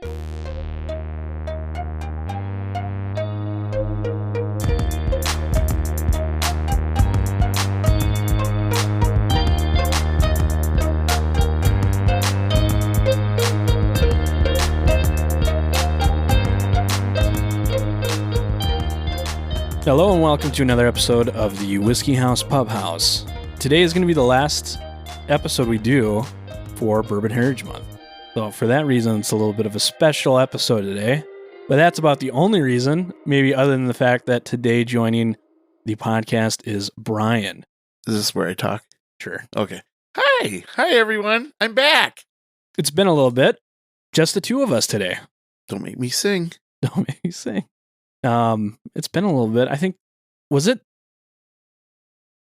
Hello and welcome to another episode of the Whiskey House Pub House. Today is going to be the last episode we do for Bourbon Heritage Month. So for that reason, it's a little bit of a special episode today. But that's about the only reason, maybe other than the fact that today joining the podcast is Brian. Is this where I talk? Sure. Okay. Hi everyone. I'm back. It's been a little bit. Just the two of us today. Don't make me sing. Don't make me sing. It's been a little bit. I think,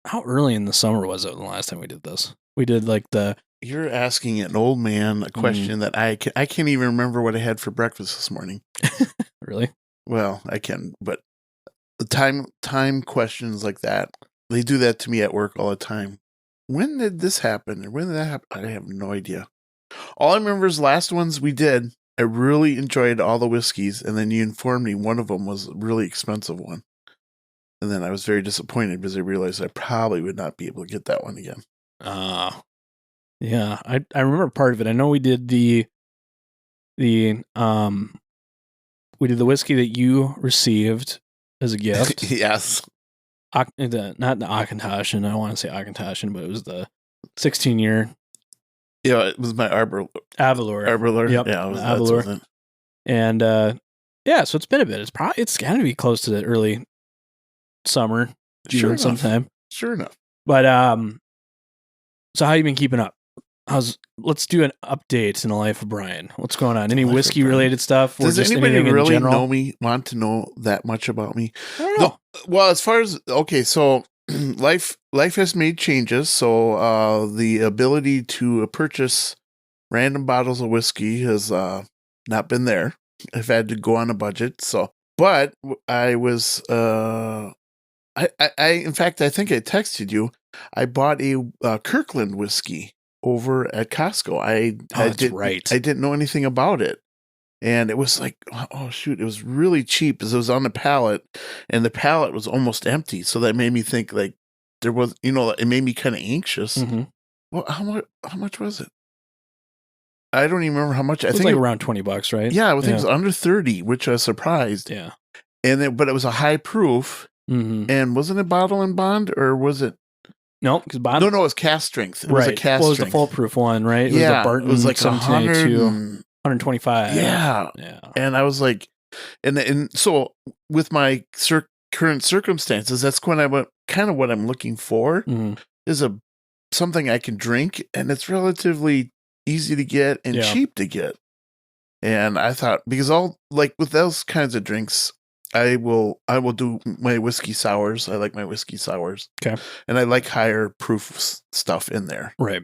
how early in the summer was it the last time we did this? We did You're asking an old man a question that I can't even remember what I had for breakfast this morning. Really? Well, I can, but the time questions like that, they do that to me at work all the time. When did this happen? Or when did that happen? I have no idea. All I remember is last ones we did. I really enjoyed all the whiskeys, and then you informed me one of them was a really expensive one. And then I was very disappointed because I realized I probably would not be able to get that one again. Yeah, I remember part of it. I know we did the whiskey that you received as a gift. Yes. Not the Auchentoshan. I don't want to say Auchentoshan, but it was the 16-year. Yeah, it was my Avalor. Yep. Yeah, it was Avalor. that. And yeah, so it's been a bit. It's got to be close to the early summer, June sometime. Sure enough. But so how you been keeping up? Let's do an update in the life of Brian. What's going on? Any whiskey related stuff? Does anybody really want to know that much about me? I don't know. Well, as far as so life has made changes. So the ability to purchase random bottles of whiskey has not been there. I've had to go on a budget. So, but I was in fact, I think I texted you. I bought a Kirkland whiskey over at Costco. That's right. I didn't know anything about it. And it was like, oh, shoot, it was really cheap because it was on the pallet, and the pallet was almost empty. So that made me think like there was, it made me kind of anxious. Mm-hmm. Well, how much was it? I don't even remember how much. I think like around $20, right? Yeah, I think it was under 30, which I was surprised. Yeah. But it was a high proof. Mm-hmm. And wasn't it bottle and bond, or was it? No, because bottle. No, it was cask strength. It right. was a cask it was strength. the foolproof one, right? It was the Barton. It was like 1782, 125. Yeah. And I was like, and so with my current circumstances, that's when I went. Kind of what I'm looking for is something I can drink, and it's relatively easy to get and cheap to get. And I thought, because with those kinds of drinks, I will do my whiskey sours. I like my whiskey sours. Okay. And I like higher proof stuff in there. Right.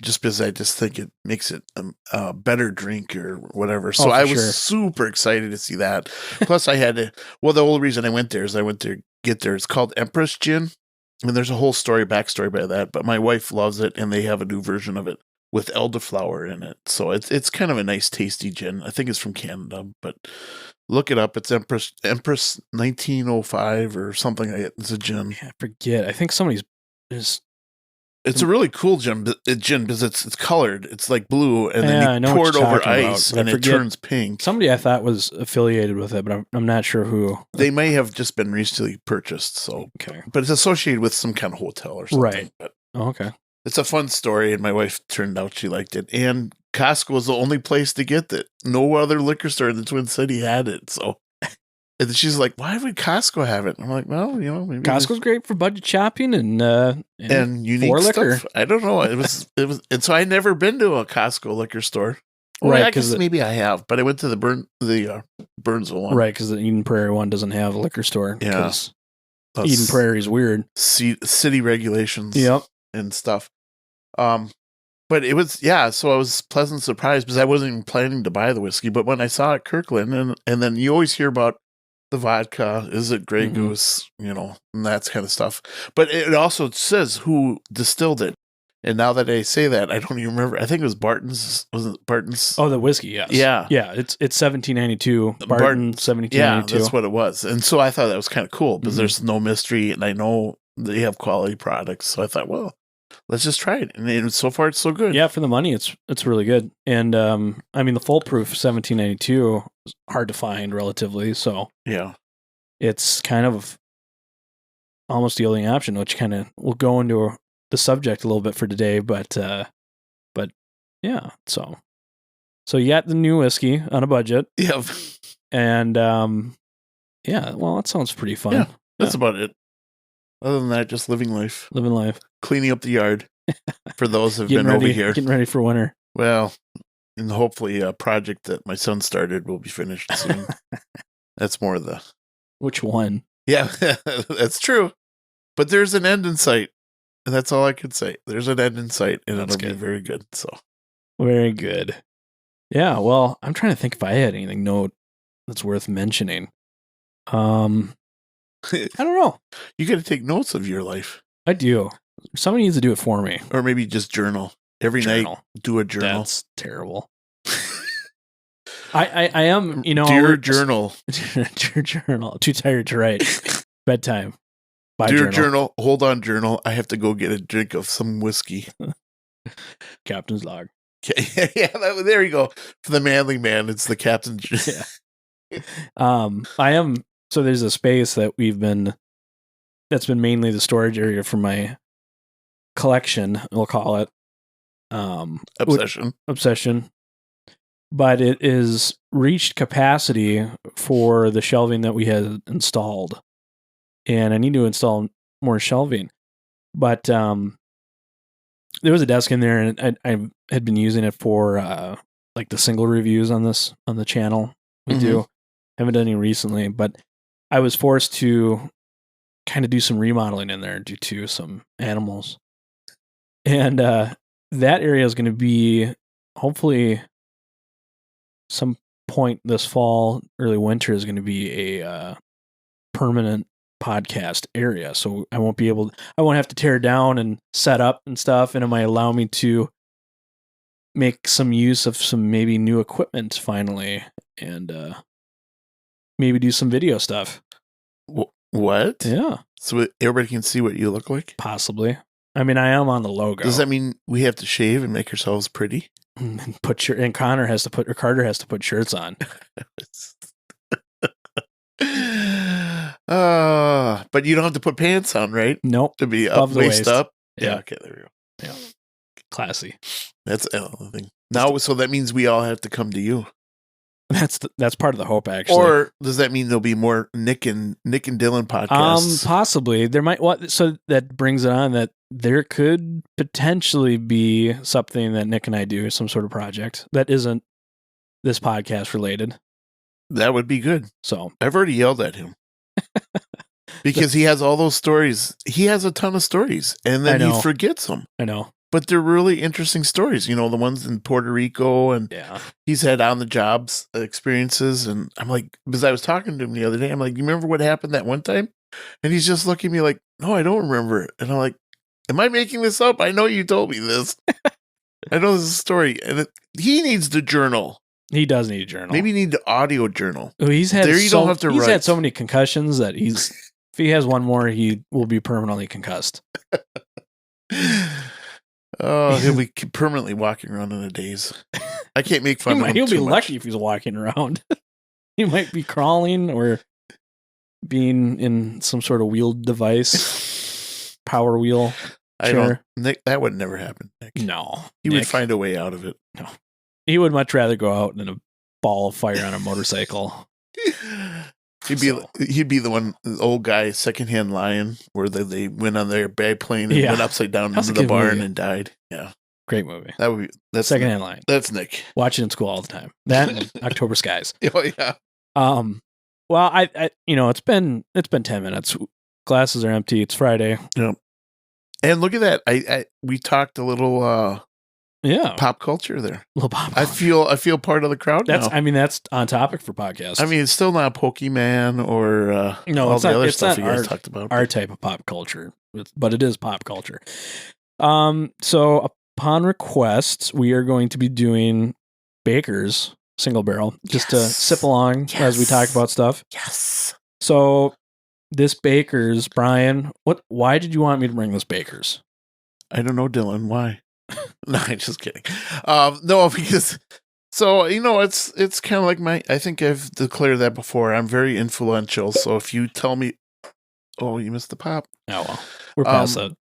Just because I just think it makes it a better drink or whatever. So I was super excited to see that. Plus I had to, the whole reason I went there is I went to get there. It's called Empress Gin. And there's a whole backstory by that, but my wife loves it, and they have a new version of it with elderflower in it. So it's kind of a nice, tasty gin. I think it's from Canada, but look it up. It's Empress 1905 or something like that. It's a gin. Yeah, I forget. I think somebody's just. It's a really cool gin because it's colored. It's like blue, and then you pour it over ice, and it turns pink. Somebody I thought was affiliated with it, but I'm not sure who. They may have just been recently purchased. So, okay, but it's associated with some kind of hotel or something. Right. But okay. It's a fun story, and my wife turned out she liked it. And Costco was the only place to get it. No other liquor store in the Twin City had it. So, and she's like, "Why would Costco have it?" I'm like, "Well, maybe Costco's great for budget shopping and unique liquor. Stuff." I don't know. It was, and so I never been to a Costco liquor store. Right? I guess maybe I have, but I went to the Burnsville one. Right, because the Eden Prairie one doesn't have a liquor store. Yeah, Eden Prairie is weird. City regulations. Yep. And stuff. But it was, so I was pleasantly surprised because I wasn't even planning to buy the whiskey. But when I saw it Kirkland, and then you always hear about the vodka, is it Grey Goose, and that kind of stuff. But it also says who distilled it. And now that I say that, I don't even remember. I think it was Barton's. Was it Barton's? Oh, the whiskey, yes. Yeah. Yeah, it's 1792. Barton, 1792. Yeah, that's what it was. And so I thought that was kind of cool because Mhm. there's no mystery, and I know they have quality products. So I thought, well, let's just try it. And so far, it's so good. Yeah, for the money, it's really good. And I mean, the full proof 1792 is hard to find relatively. So Yeah. it's kind of almost the only option, which kind of will go into the subject a little bit for today. But yeah, so you got the new whiskey on a budget. Yeah. And yeah, well, that sounds pretty fun. Yeah, that's about it. Other than that, just living life. Living life. Cleaning up the yard for those who've been over here. Getting ready for winter. Well, and hopefully a project that my son started will be finished soon. That's more of the... Which one? Yeah, that's true. But there's an end in sight. And that's all I could say. There's an end in sight, and it'll be very good. So very good. Yeah, well, I'm trying to think if I had anything that's worth mentioning. I don't know. You got to take notes of your life. I do. Somebody needs to do it for me. Or maybe just journal. Every night, do a journal. That's terrible. I am, Dear journal. Dear journal. Too tired to write. Bedtime. Bye, Dear journal. Hold on, journal. I have to go get a drink of some whiskey. Captain's log. Okay. Yeah, there you go. For the manly man, it's the captain's. Yeah. I am. So there's a space that's been mainly the storage area for my collection, we'll call it. Obsession. But it is reached capacity for the shelving that we had installed. And I need to install more shelving. But there was a desk in there, and I had been using it for like the single reviews on the channel. We do. Haven't done any recently, but I was forced to kind of do some remodeling in there due to some animals. And that area is going to be hopefully some point this fall, early winter is going to be a permanent podcast area. So I won't have to tear down and set up and stuff. And it might allow me to make some use of some maybe new equipment finally, and maybe do some video stuff. What? Yeah. So everybody can see what you look like? Possibly. I mean, I am on the logo. Does that mean we have to shave and make ourselves pretty? And Carter has to put shirts on. But you don't have to put pants on, right? Nope. To be up, waist up. Yeah. Okay, there we go. Yeah. Classy. That's another thing. Now, so that means we all have to come to you. That's part of the hope, actually. Or does that mean there'll be more Nick and Dylan podcasts? Possibly. There might. So that brings it on that there could potentially be something that Nick and I do, some sort of project that isn't this podcast related. That would be good. So I've already yelled at him because he has all those stories. He has a ton of stories, and then he forgets them. I know. But they're really interesting stories, the ones in Puerto Rico, and he's had on the jobs experiences. And I'm like, because I was talking to him the other day, I'm like, you remember what happened that one time? And he's just looking at me like, no, I don't remember it. And I'm like, am I making this up? I know you told me this. I know this is a story. And he needs to journal. He does need a journal. Maybe you need the audio journal. Oh, he's had don't have to he's write. had so many concussions that if he has one more, he will be permanently concussed. Oh, he'll be permanently walking around in a daze. I can't make fun of him. He'll be much. lucky if he's walking around. He might be crawling or being in some sort of wheeled device, power wheel. Nick, that would never happen, Nick. No. He would find a way out of it. No. He would much rather go out in a ball of fire on a motorcycle. He'd be the old guy, secondhand lion, where they went on their biplane and went upside down into the barn and died. Yeah, great movie. That's Secondhand Lion. That's Nick. Watch it in school all the time. That and October Skies. Oh yeah. Well, I it's been 10 minutes. Glasses are empty. It's Friday. Yep. And look at that. We talked a little pop culture there. A little pop culture. I feel part of the crowd now. I mean, that's on topic for podcasts. I mean, it's still not Pokemon or all the other stuff you guys talked about. Our type of pop culture, but it is pop culture. So upon request, we are going to be doing Baker's single barrel just to sip along as we talk about stuff. Yes. So this Baker's, Brian, why did you want me to bring this Baker's? I don't know, Dylan. Why? No, I'm just kidding. No, because it's kind of like I think I've declared that before. I'm very influential. So if you tell me, oh, you missed the pop. Oh, well, we're past that.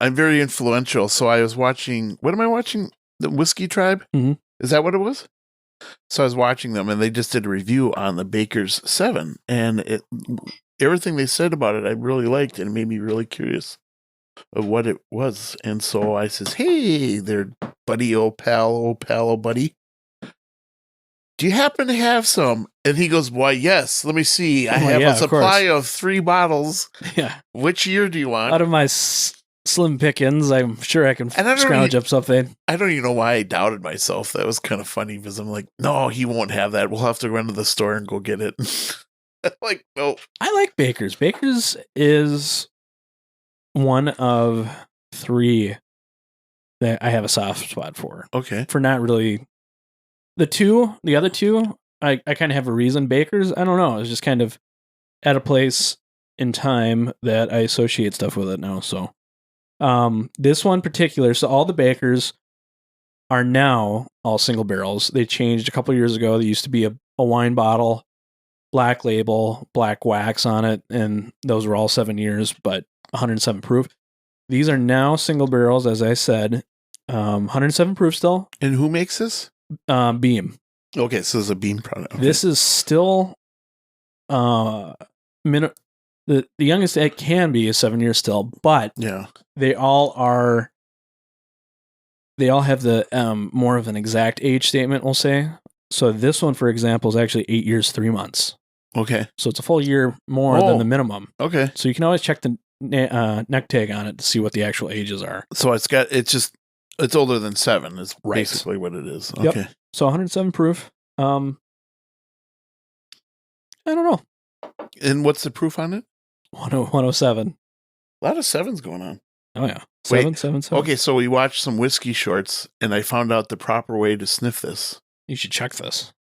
I'm very influential. So I was watching, what am I watching? The Whiskey Tribe? Mm-hmm. Is that what it was? So I was watching them and they just did a review on the Baker's 7 and everything they said about it, I really liked and it made me really curious of what it was. And so I says, hey there, buddy, old pal, buddy. Do you happen to have some? And he goes, why, yes. Let me see. I have a supply of 3 bottles. Yeah. Which year do you want? Out of my slim pickings, I'm sure I can scrounge up something. I don't even know why I doubted myself. That was kind of funny because I'm like, no, he won't have that. We'll have to run to the store and go get it. Like, no. I like Baker's. Baker's is one of 3 that I have a soft spot for. Okay. For not really... The other two, I kind of have a reason. Baker's, I don't know. It's just kind of at a place in time that I associate stuff with it now. So, this one in particular, so all the Bakers are now all single barrels. They changed a couple years ago. There used to be a wine bottle, black label, black wax on it, and those were all 7 years, but 107 proof. These are now single barrels, as I said, 107 proof still. And who makes this? Beam. Okay, so it's a Beam product. Okay. This is still the youngest it can be is 7 years still, but yeah, they all have the more of an exact age statement, we'll say. So this one, for example, is actually 8 years 3 months. Okay, so it's a full year more than the minimum. Okay, so you can always check the neck tag on it to see what the actual ages are. So it's older than 7 is basically what it is. Okay. Yep. So 107 proof. I don't know. And what's the proof on it? 107. A lot of 7s going on. Oh, yeah. 7. Okay, so we watched some whiskey shorts, and I found out the proper way to sniff this. You should check this.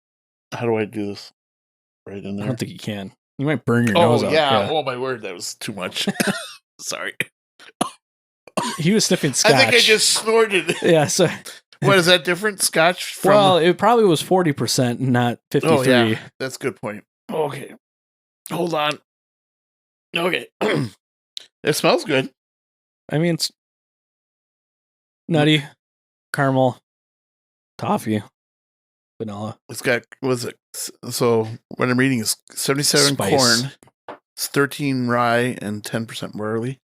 How do I do this? Right in there? I don't think you can. You might burn your nose out. Yeah. Oh, my word. That was too much. Sorry. He was sniffing scotch. I think I just snorted. Yeah, so... What, is that different? Scotch from... Well, it probably was 40%, not 53%. Oh, yeah. That's a good point. Okay. Hold on. Okay. It smells good. I mean, it's nutty, caramel, toffee, vanilla. It's got, so what I'm reading is 77 Spice. corn, it's 13 rye, and 10% barley.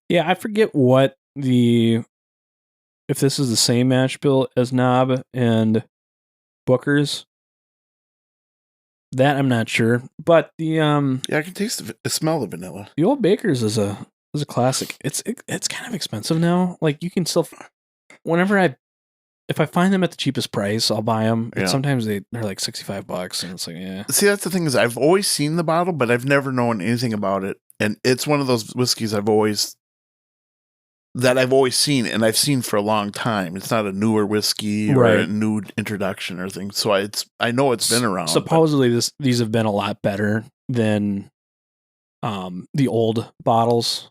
Yeah, I forget if this is the same mash bill as Knob and Booker's. That I'm not sure, but the yeah, I can taste the smell the vanilla. The Old Baker's is a classic. It's kind of expensive now. Like you can still, if I find them at the cheapest price, I'll buy them. But sometimes they're like $65, and it's like, yeah. See, that's the thing is I've always seen the bottle, but I've never known anything about it, and it's one of those whiskeys I've always seen, and I've seen for a long time. It's not a newer whiskey or a new introduction or thing. So I know it's been around. Supposedly these have been a lot better than the old bottles,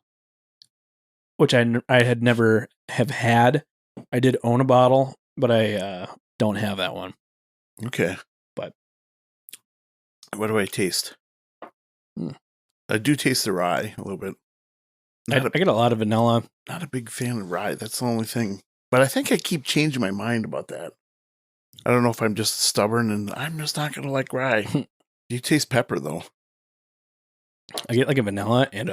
which I had never have had. I did own a bottle, but I don't have that one. Okay. But what do I taste? I do taste the rye a little bit. I get a lot of vanilla. Not a big fan of rye. That's the only thing. But I think I keep changing my mind about that. I don't know if I'm just stubborn and I'm just not going to like rye. You taste pepper, though. I get like a vanilla and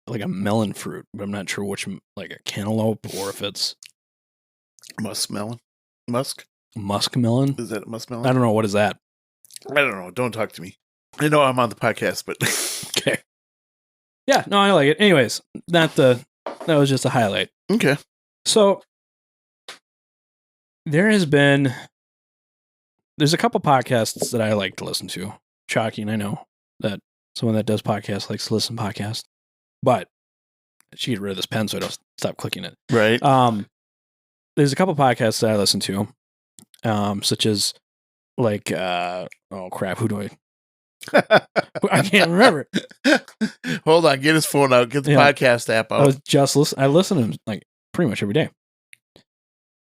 like a melon fruit, but I'm not sure which, like a cantaloupe or if it's... Muskmelon? Muskmelon? Is that muskmelon? I don't know. What is that? I don't know. Don't talk to me. I know I'm on the podcast, but... Okay. Yeah, no, I like it. Anyways, that was just a highlight. Okay. So there's a couple podcasts that I like to listen to. Shocking, I know that someone that does podcasts likes to listen to podcasts. But I should get rid of this pen so I don't stop clicking it. Right. There's a couple podcasts that I listen to, such as like, oh crap, who do I can't remember. Hold on, get his phone out, get the podcast app out. I listen to him like pretty much every day.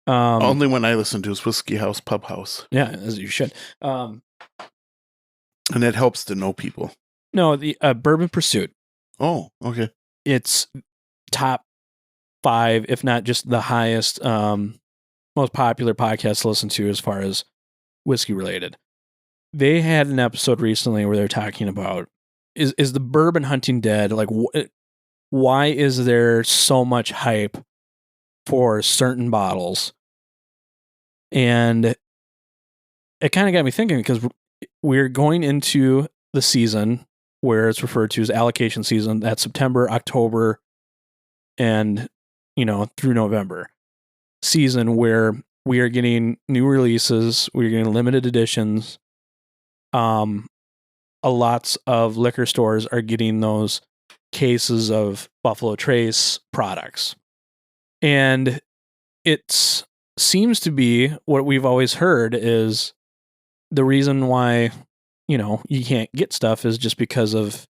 Only when I listen to his Whiskey House Pub House. Yeah, as you should. And it helps to know people. No, the Bourbon Pursuit. Oh, okay. It's top 5, if not just the highest, most popular podcast to listen to as far as whiskey related. They had an episode recently where they're talking about is the bourbon hunting dead? Like, why is there so much hype for certain bottles? And it kind of got me thinking, because we're going into the season where it's referred to as allocation season. That's September, October, and through November season, where we are getting new releases, we're getting limited editions. Lots of liquor stores are getting those cases of Buffalo Trace products. And it seems to be what we've always heard is the reason why, you can't get stuff is just because of,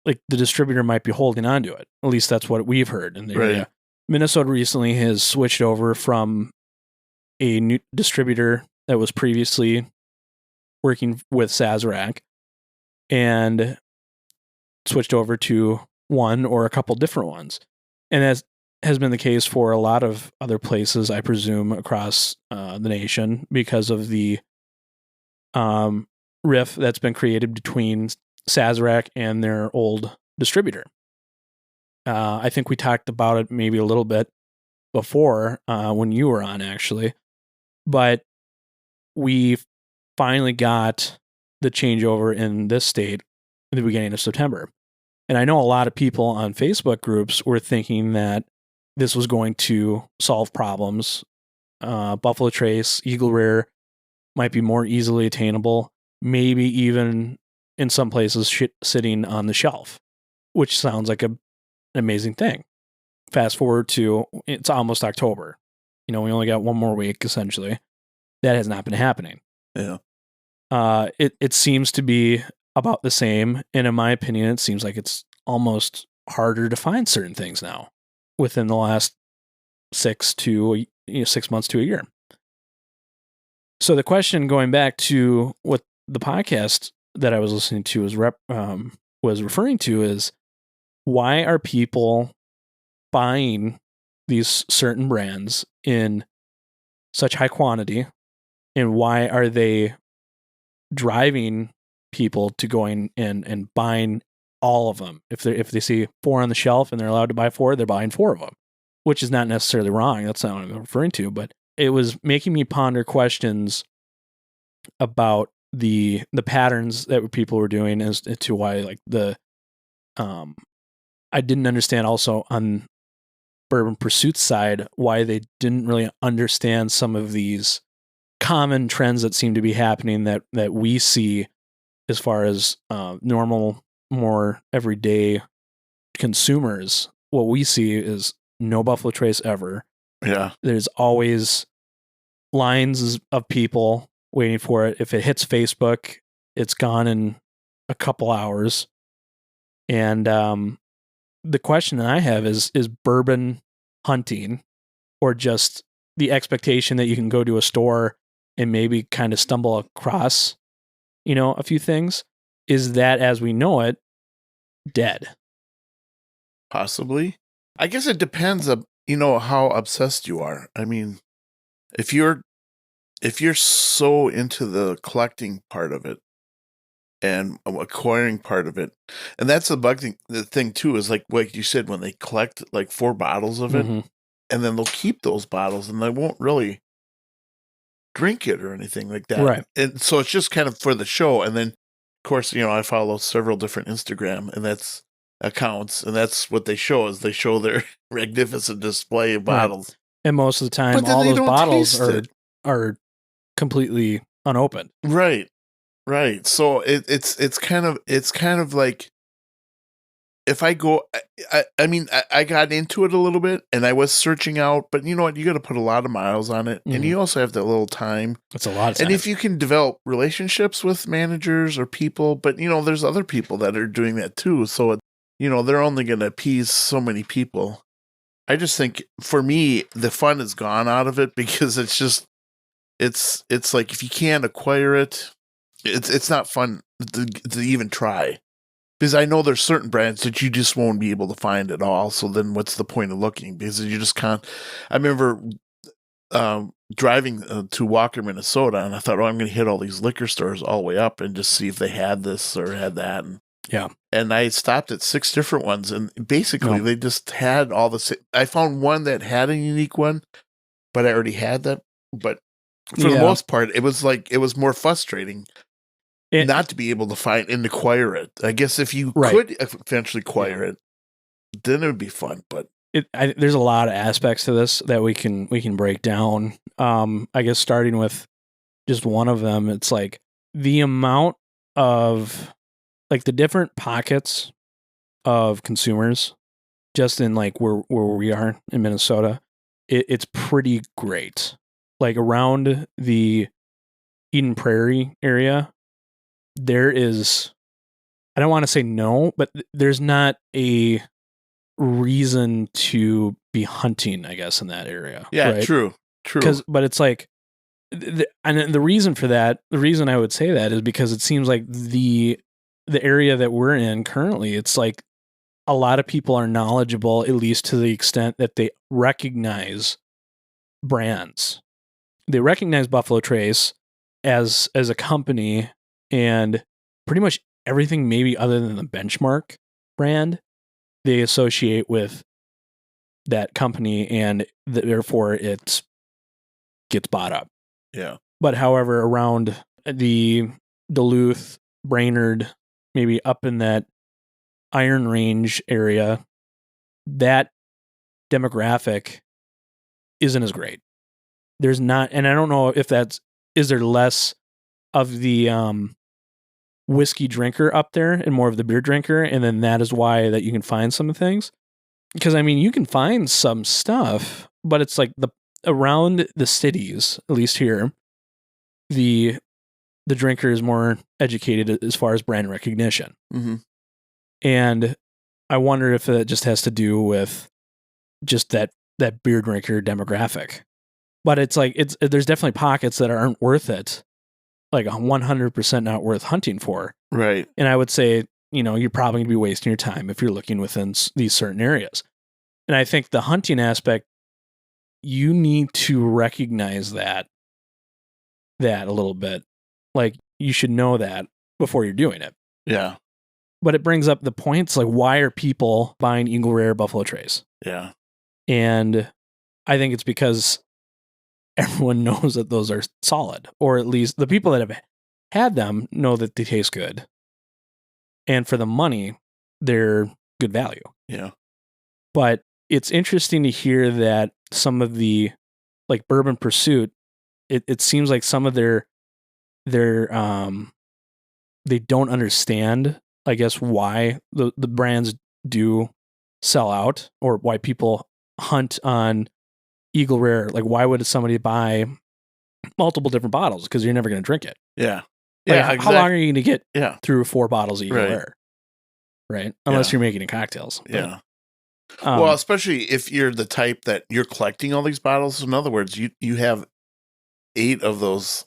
like, the distributor might be holding on to it. At least that's what we've heard in the area. Minnesota recently has switched over from a new distributor that was previously working with Sazerac and switched over to one or a couple different ones. And as has been the case for a lot of other places, I presume, across the nation, because of the rift that's been created between Sazerac and their old distributor. I think we talked about it maybe a little bit before when you were on, actually. But we finally got the changeover in this state at the beginning of September. And I know a lot of people on Facebook groups were thinking that this was going to solve problems. Buffalo Trace, Eagle Rare might be more easily attainable, maybe even in some places sitting on the shelf, which sounds like an amazing thing. Fast forward to, it's almost October. We only got one more week, essentially. That has not been happening. Yeah. It seems to be about the same. And in my opinion, it seems like it's almost harder to find certain things now within the last 6 months to a year. So the question, going back to what the podcast that I was listening to was referring to, is why are people buying these certain brands in such high quantity, and why are they driving people to going in and buying all of them? If they see 4 on the shelf and they're allowed to buy 4, they're buying 4 of them, which is not necessarily wrong. That's not what I'm referring to, but it was making me ponder questions about the patterns that people were doing as to why, like, I didn't understand also on Bourbon Pursuit side why they didn't really understand some of these common trends that seem to be happening that we see as far as normal, more everyday consumers. What we see is no Buffalo Trace ever. Yeah. There's always lines of people waiting for it. If it hits Facebook, it's gone in a couple hours. And the question that I have is bourbon hunting, or just the expectation that you can go to a store and maybe kind of stumble across, a few things, is that, as we know it, dead? Possibly. I guess it depends on, how obsessed you are. I mean, if you're so into the collecting part of it and acquiring part of it, and that's the thing too, is like you said, when they collect like 4 bottles of it, and then they'll keep those bottles and they won't really drink it or anything like that. Right. And so it's just kind of for the show. And then, of course, I follow several different Instagram accounts, and that's what they show, is they show their magnificent display of bottles. Right. And most of the time, all those bottles are completely unopened. Right. Right. So it's kind of like, if I go, I mean, I got into it a little bit and I was searching out, but you know what? You got to put a lot of miles on it, and you also have that little time. It's a lot of time. And if you can develop relationships with managers or people, but you know, there's other people that are doing that too. So, you know, they're only going to appease so many people. I just think for me, the fun is gone out of it because it's just, it's like if you can't acquire it, it's not fun to even try. Because I know there's certain brands that you just won't be able to find at all. So then what's the point of looking? Because you just can't. I remember driving to Walker, Minnesota, and I thought, oh, I'm going to hit all these liquor stores all the way up and just see if they had this or had that. And, yeah. And I stopped at 6 different ones, and basically they just had all the same. I found one that had a unique one, but I already had that. But for the most part, it was more frustrating. Not to be able to find and acquire it. I guess if you could eventually acquire it, then it would be fun. But there's a lot of aspects to this that we can break down. I guess starting with just one of them, it's like the amount of like the different pockets of consumers, just in like where we are in Minnesota. It's pretty great. Like around the Eden Prairie area. There is, I don't want to say no, but there's not a reason to be hunting, I guess, in that area. Yeah, right? True. But it's like, and the reason for that, the reason I would say that is because it seems like the area that we're in currently, it's like a lot of people are knowledgeable, at least to the extent that they recognize brands. They recognize Buffalo Trace as a company. And pretty much everything, maybe other than the Benchmark brand, they associate with that company, and therefore it gets bought up. Yeah. But however, around the Duluth, Brainerd, maybe up in that Iron Range area, that demographic isn't as great. There's not, and I don't know if is there less of the whiskey drinker up there and more of the beer drinker, and then that is why that you can find some things. Because I mean, you can find some stuff, but it's like around the cities, at least here, the drinker is more educated as far as brand recognition. Mm-hmm. And I wonder if it just has to do with just that beer drinker demographic. But it's like there's definitely pockets that aren't worth it. Like 100% not worth hunting for. Right. And I would say, you know, you're probably going to be wasting your time if you're looking within these certain areas. And I think the hunting aspect, you need to recognize that a little bit. Like, you should know that before you're doing it. Yeah. But it brings up the points, like, why are people buying Eagle Rare Buffalo Trace? Yeah. And I think it's because everyone knows that those are solid, or at least the people that have had them know that they taste good. And for the money, they're good value. Yeah. But it's interesting to hear that some of the, like Bourbon Pursuit, it seems like some of their they don't understand, I guess, why the brands do sell out, or why people hunt on Eagle Rare. Like, why would somebody buy multiple different bottles? Because you're never going to drink it. Yeah. Like, how long are you going to get through 4 bottles of Eagle Right. Rare? Right? Unless you're making it cocktails. But, Yeah. Well, especially if you're the type that you're collecting all these bottles. In other words, you have 8 of those,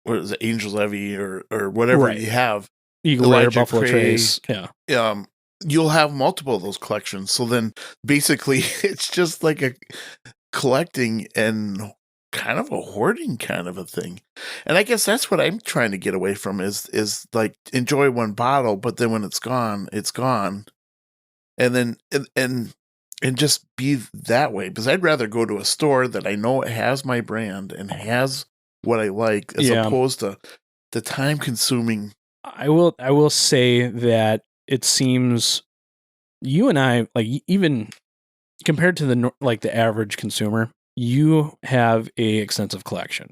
what is it, Angel's Levy or whatever you have. Eagle Rare, Buffalo Trace. Yeah. You'll have multiple of those collections. So then basically it's just like a collecting and kind of a hoarding kind of a thing. And I guess that's what I'm trying to get away from is like enjoy one bottle, but then when it's gone, it's gone. And then and just be that way, because I'd rather go to a store that I know has my brand and has what I like, as opposed to the time consuming. I will say that it seems you and I, like, even compared to the average consumer, you have a extensive collection.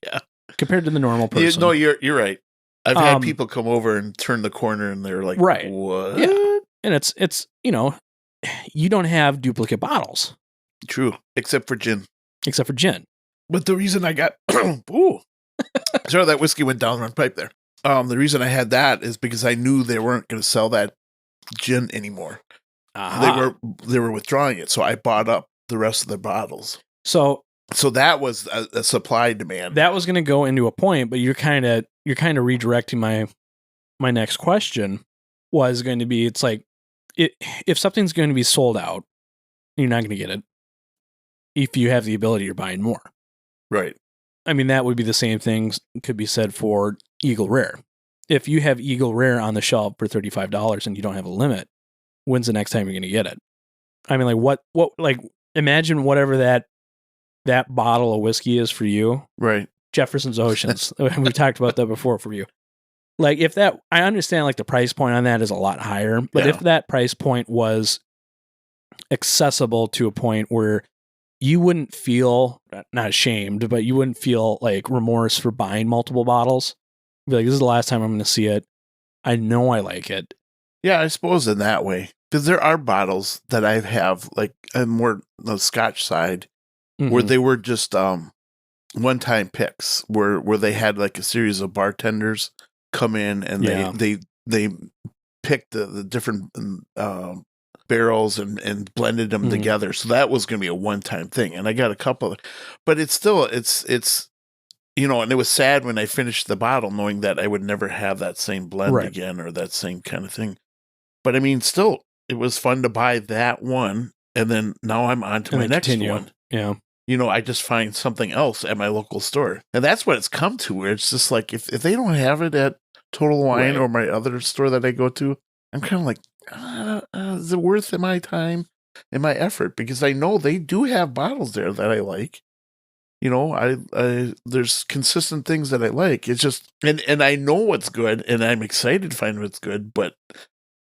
Yeah. Compared to the normal person. You're right. I've had people come over and turn the corner and they're like, right. What? Yeah. And it's you don't have duplicate bottles. True. Except for gin. But the reason I got ooh. Sorry, that whiskey went down my pipe there. The reason I had that is because I knew they weren't going to sell that gin anymore. They were withdrawing it, so I bought up the rest of the bottles. So that was a supply demand. That was going to go into a point, but you're kind of redirecting my next question was going to be, it's like, if something's going to be sold out, you're not going to get it. If you have the ability, you're buying more. Right. I mean, that would be the same thing could be said for Eagle Rare. If you have Eagle Rare on the shelf for $35 and you don't have a limit, when's the next time you're going to get it? I mean, like like imagine whatever that bottle of whiskey is for you. Right. Jefferson's Oceans. We talked about that before for you. Like if that, I understand like the price point on that is a lot higher, but if that price point was accessible to a point where you wouldn't feel, not ashamed, but you wouldn't feel like remorse for buying multiple bottles. Be like, this is the last time I'm going to see it. I know I like it. Yeah, I suppose in that way. Because there are bottles that I have, like more the Scotch side, where they were just one-time picks, where they had like a series of bartenders come in and they picked the different barrels and blended them together. So that was going to be a one-time thing. And I got a couple, but it's still, it's and it was sad when I finished the bottle knowing that I would never have that same blend again or that same kind of thing. But I mean, still, it was fun to buy that one. And then now I'm on to my next one. Yeah. I just find something else at my local store. And that's what it's come to, where it's just like, if they don't have it at Total Wine or my other store that I go to, I'm kind of like, is it worth my time and my effort? Because I know they do have bottles there that I like. There's consistent things that I like. It's just, and I know what's good, and I'm excited to find what's good. But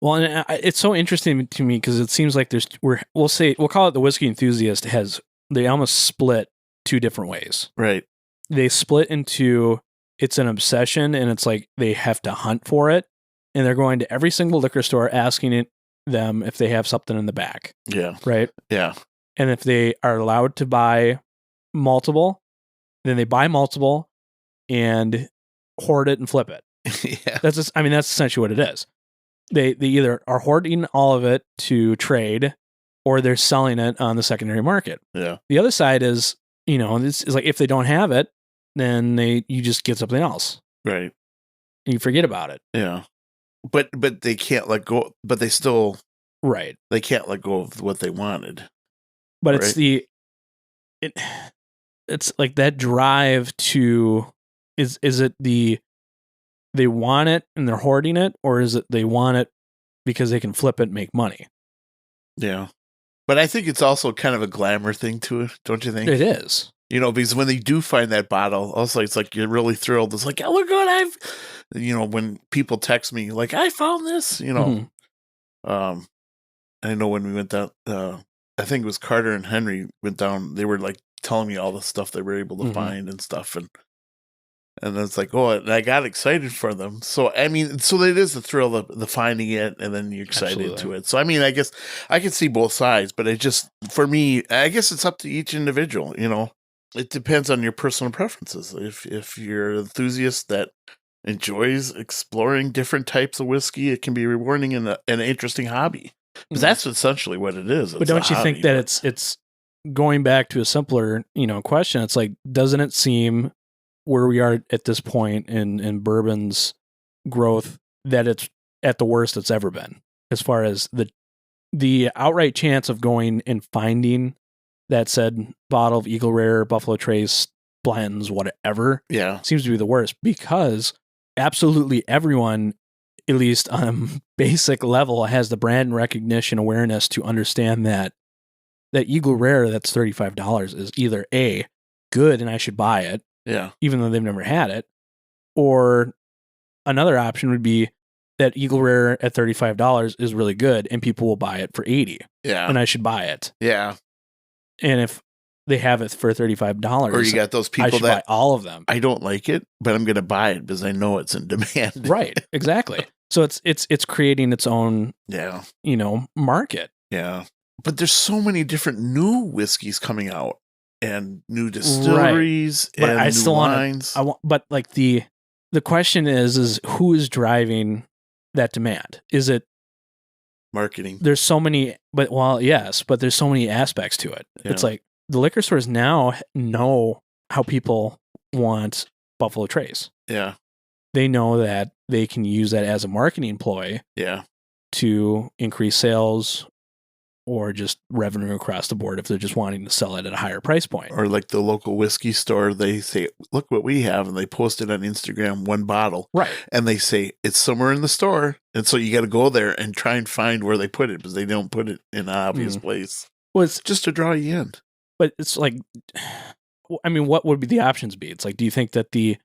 and it's so interesting to me because it seems like we'll call it the Whiskey Enthusiast they almost split two different ways. Right. They split into it's an obsession, and it's like they have to hunt for it. And they're going to every single liquor store asking them if they have something in the back. Yeah. Right? Yeah. And if they are allowed to buy multiple, then they buy multiple and hoard it and flip it. Yeah. That's essentially what it is. They either are hoarding all of it to trade or they're selling it on the secondary market. Yeah. The other side is, this is like if they don't have it, then you just get something else. Right. And you forget about it. Yeah. But they can't let go. But they still They can't let go of what they wanted. But it's like that drive to is it they want it and they're hoarding it, or is it they want it because they can flip it and make money? Yeah. But I think it's also kind of a glamour thing to it, don't you think? It is. Because when they do find that bottle, also it's like you're really thrilled. It's like, oh, look what when people text me, like, I found this, I know when we went down, I think it was Carter and Henry went down, they were like telling me all the stuff they were able to find and stuff. And it's like, oh, and I got excited for them. So, I mean, so it is the thrill of the finding it and then you're excited to it. So, I mean, I guess I can see both sides, but for me, I guess it's up to each individual, It depends on your personal preferences. If you're an enthusiast that enjoys exploring different types of whiskey, it can be rewarding and an interesting hobby. Because that's essentially what it is. But don't you think that it's going back to a simpler, question? It's like, doesn't it seem where we are at this point in bourbon's growth that it's at the worst it's ever been, as far as the outright chance of going and finding that said bottle of Eagle Rare, Buffalo Trace, blends, whatever, seems to be the worst, because absolutely everyone, at least on a basic level, has the brand recognition awareness to understand that Eagle Rare that's $35 is either A, good and I should buy it, even though they've never had it, or another option would be that Eagle Rare at $35 is really good and people will buy it for $80. Yeah. And I should buy it. Yeah. And if they have it for $35, or you got those people that buy all of them. I don't like it, but I'm going to buy it because I know it's in demand. Right. Exactly. So it's creating its own, market. Yeah. But there's so many different new whiskeys coming out and new distilleries and I new still wines. But like the question is who is driving that demand? Is it marketing? There's so many, but there's so many aspects to it. Yeah. It's like the liquor stores now know how people want Buffalo Trace. Yeah. They know that they can use that as a marketing ploy. Yeah. To increase sales or just revenue across the board if they're just wanting to sell it at a higher price point. Or like the local whiskey store, they say, look what we have. And they post it on Instagram, one bottle. Right. And they say, it's somewhere in the store. And so you got to go there and try and find where they put it because they don't put it in an obvious place. Well, it's just to draw you in. But it's like, I mean, what would be the options be? It's like, do you think that the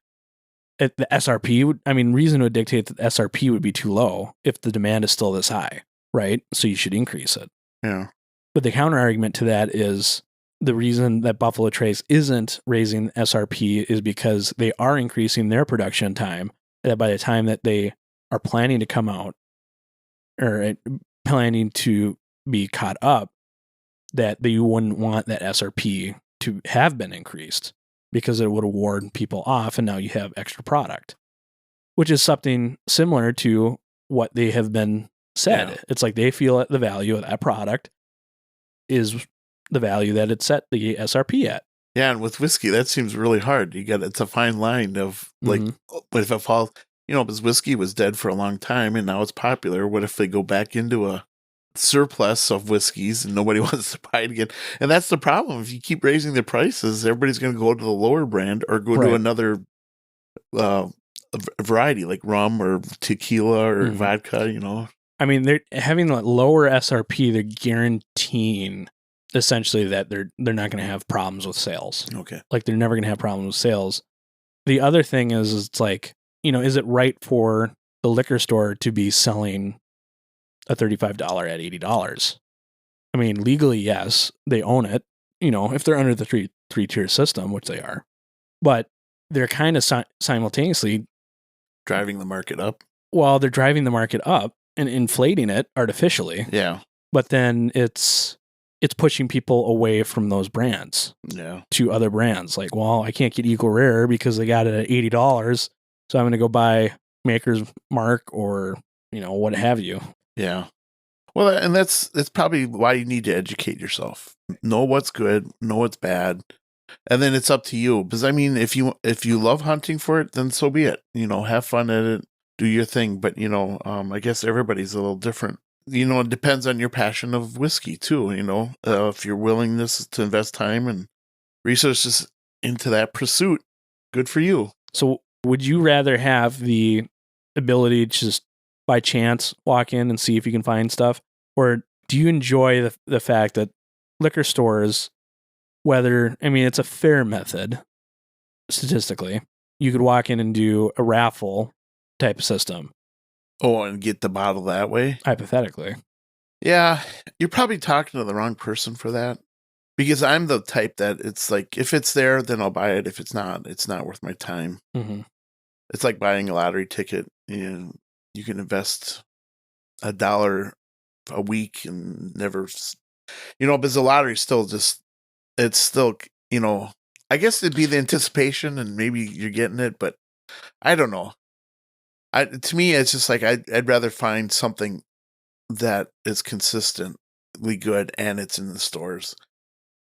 SRP would, reason would dictate that the SRP would be too low if the demand is still this high, right? So you should increase it. Yeah. But the counter argument to that is the reason that Buffalo Trace isn't raising SRP is because they are increasing their production time. That by the time that they are planning to come out or planning to be caught up, that they wouldn't want that SRP to have been increased because it would have worn people off and now you have extra product, which is something similar to what they have been said. Yeah. It's like they feel that the value of that product is the value that it's set the SRP at. Yeah, and with whiskey, that seems really hard. It's a fine line of like, but if it falls, because whiskey was dead for a long time and now it's popular. What if they go back into a surplus of whiskeys and nobody wants to buy it again? And that's the problem. If you keep raising the prices, everybody's going to go to the lower brand or go to another variety like rum or tequila or vodka, they're having the lower SRP. They're guaranteeing essentially that they're not going to have problems with sales. Okay. Like they're never going to have problems with sales. The other thing is it's like, is it right for the liquor store to be selling a $35 at $80? Legally, yes, they own it, if they're under the three-tier system, which they are. But they're kind of simultaneously driving the market up. Well, they're driving the market up and inflating it artificially. Yeah. But then it's pushing people away from those brands. Yeah. To other brands. Like, well, I can't get Eagle Rare because they got it at $80. So I'm going to go buy Maker's Mark or, what have you. Yeah. Well, and that's probably why you need to educate yourself. Know what's good, know what's bad. And then it's up to you. Because if you love hunting for it, then so be it. Have fun at it, do your thing. But I guess everybody's a little different. It depends on your passion of whiskey too. If your willingness to invest time and resources into that pursuit, good for you. So would you rather have the ability to just by chance walk in and see if you can find stuff? Or do you enjoy the fact that liquor stores, it's a fair method statistically, you could walk in and do a raffle type of system. Oh, and get the bottle that way? Hypothetically. Yeah, you're probably talking to the wrong person for that. Because I'm the type that it's like, if it's there, then I'll buy it. If it's not worth my time. Mm-hmm. It's like buying a lottery ticket. And you can invest $1 a week and never, because the lottery still it's still, I guess it'd be the anticipation and maybe you're getting it, but I don't know. To me, it's just like I'd rather find something that is consistently good and it's in the stores.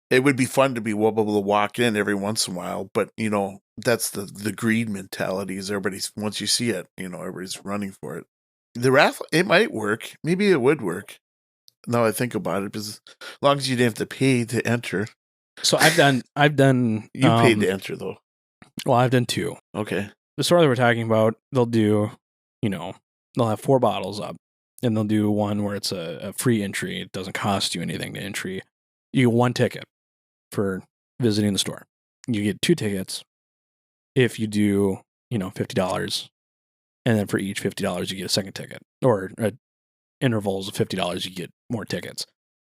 It would be fun to be able to walk in every once in a while, but that's the greed mentality. Is everybody's once you see it, everybody's running for it. The raffle, it might work. Maybe it would work. Now I think about it, because as long as you didn't have to pay to enter. So I've done. You paid to enter though. Well, I've done 2. Okay. The store that we're talking about, they'll do, they'll have 4 bottles up, and they'll do one where it's a free entry. It doesn't cost you anything to entry. You get 1 ticket for visiting the store. You get 2 tickets if you do, $50. And then for each $50, you get a second ticket, or intervals of $50, you get more tickets.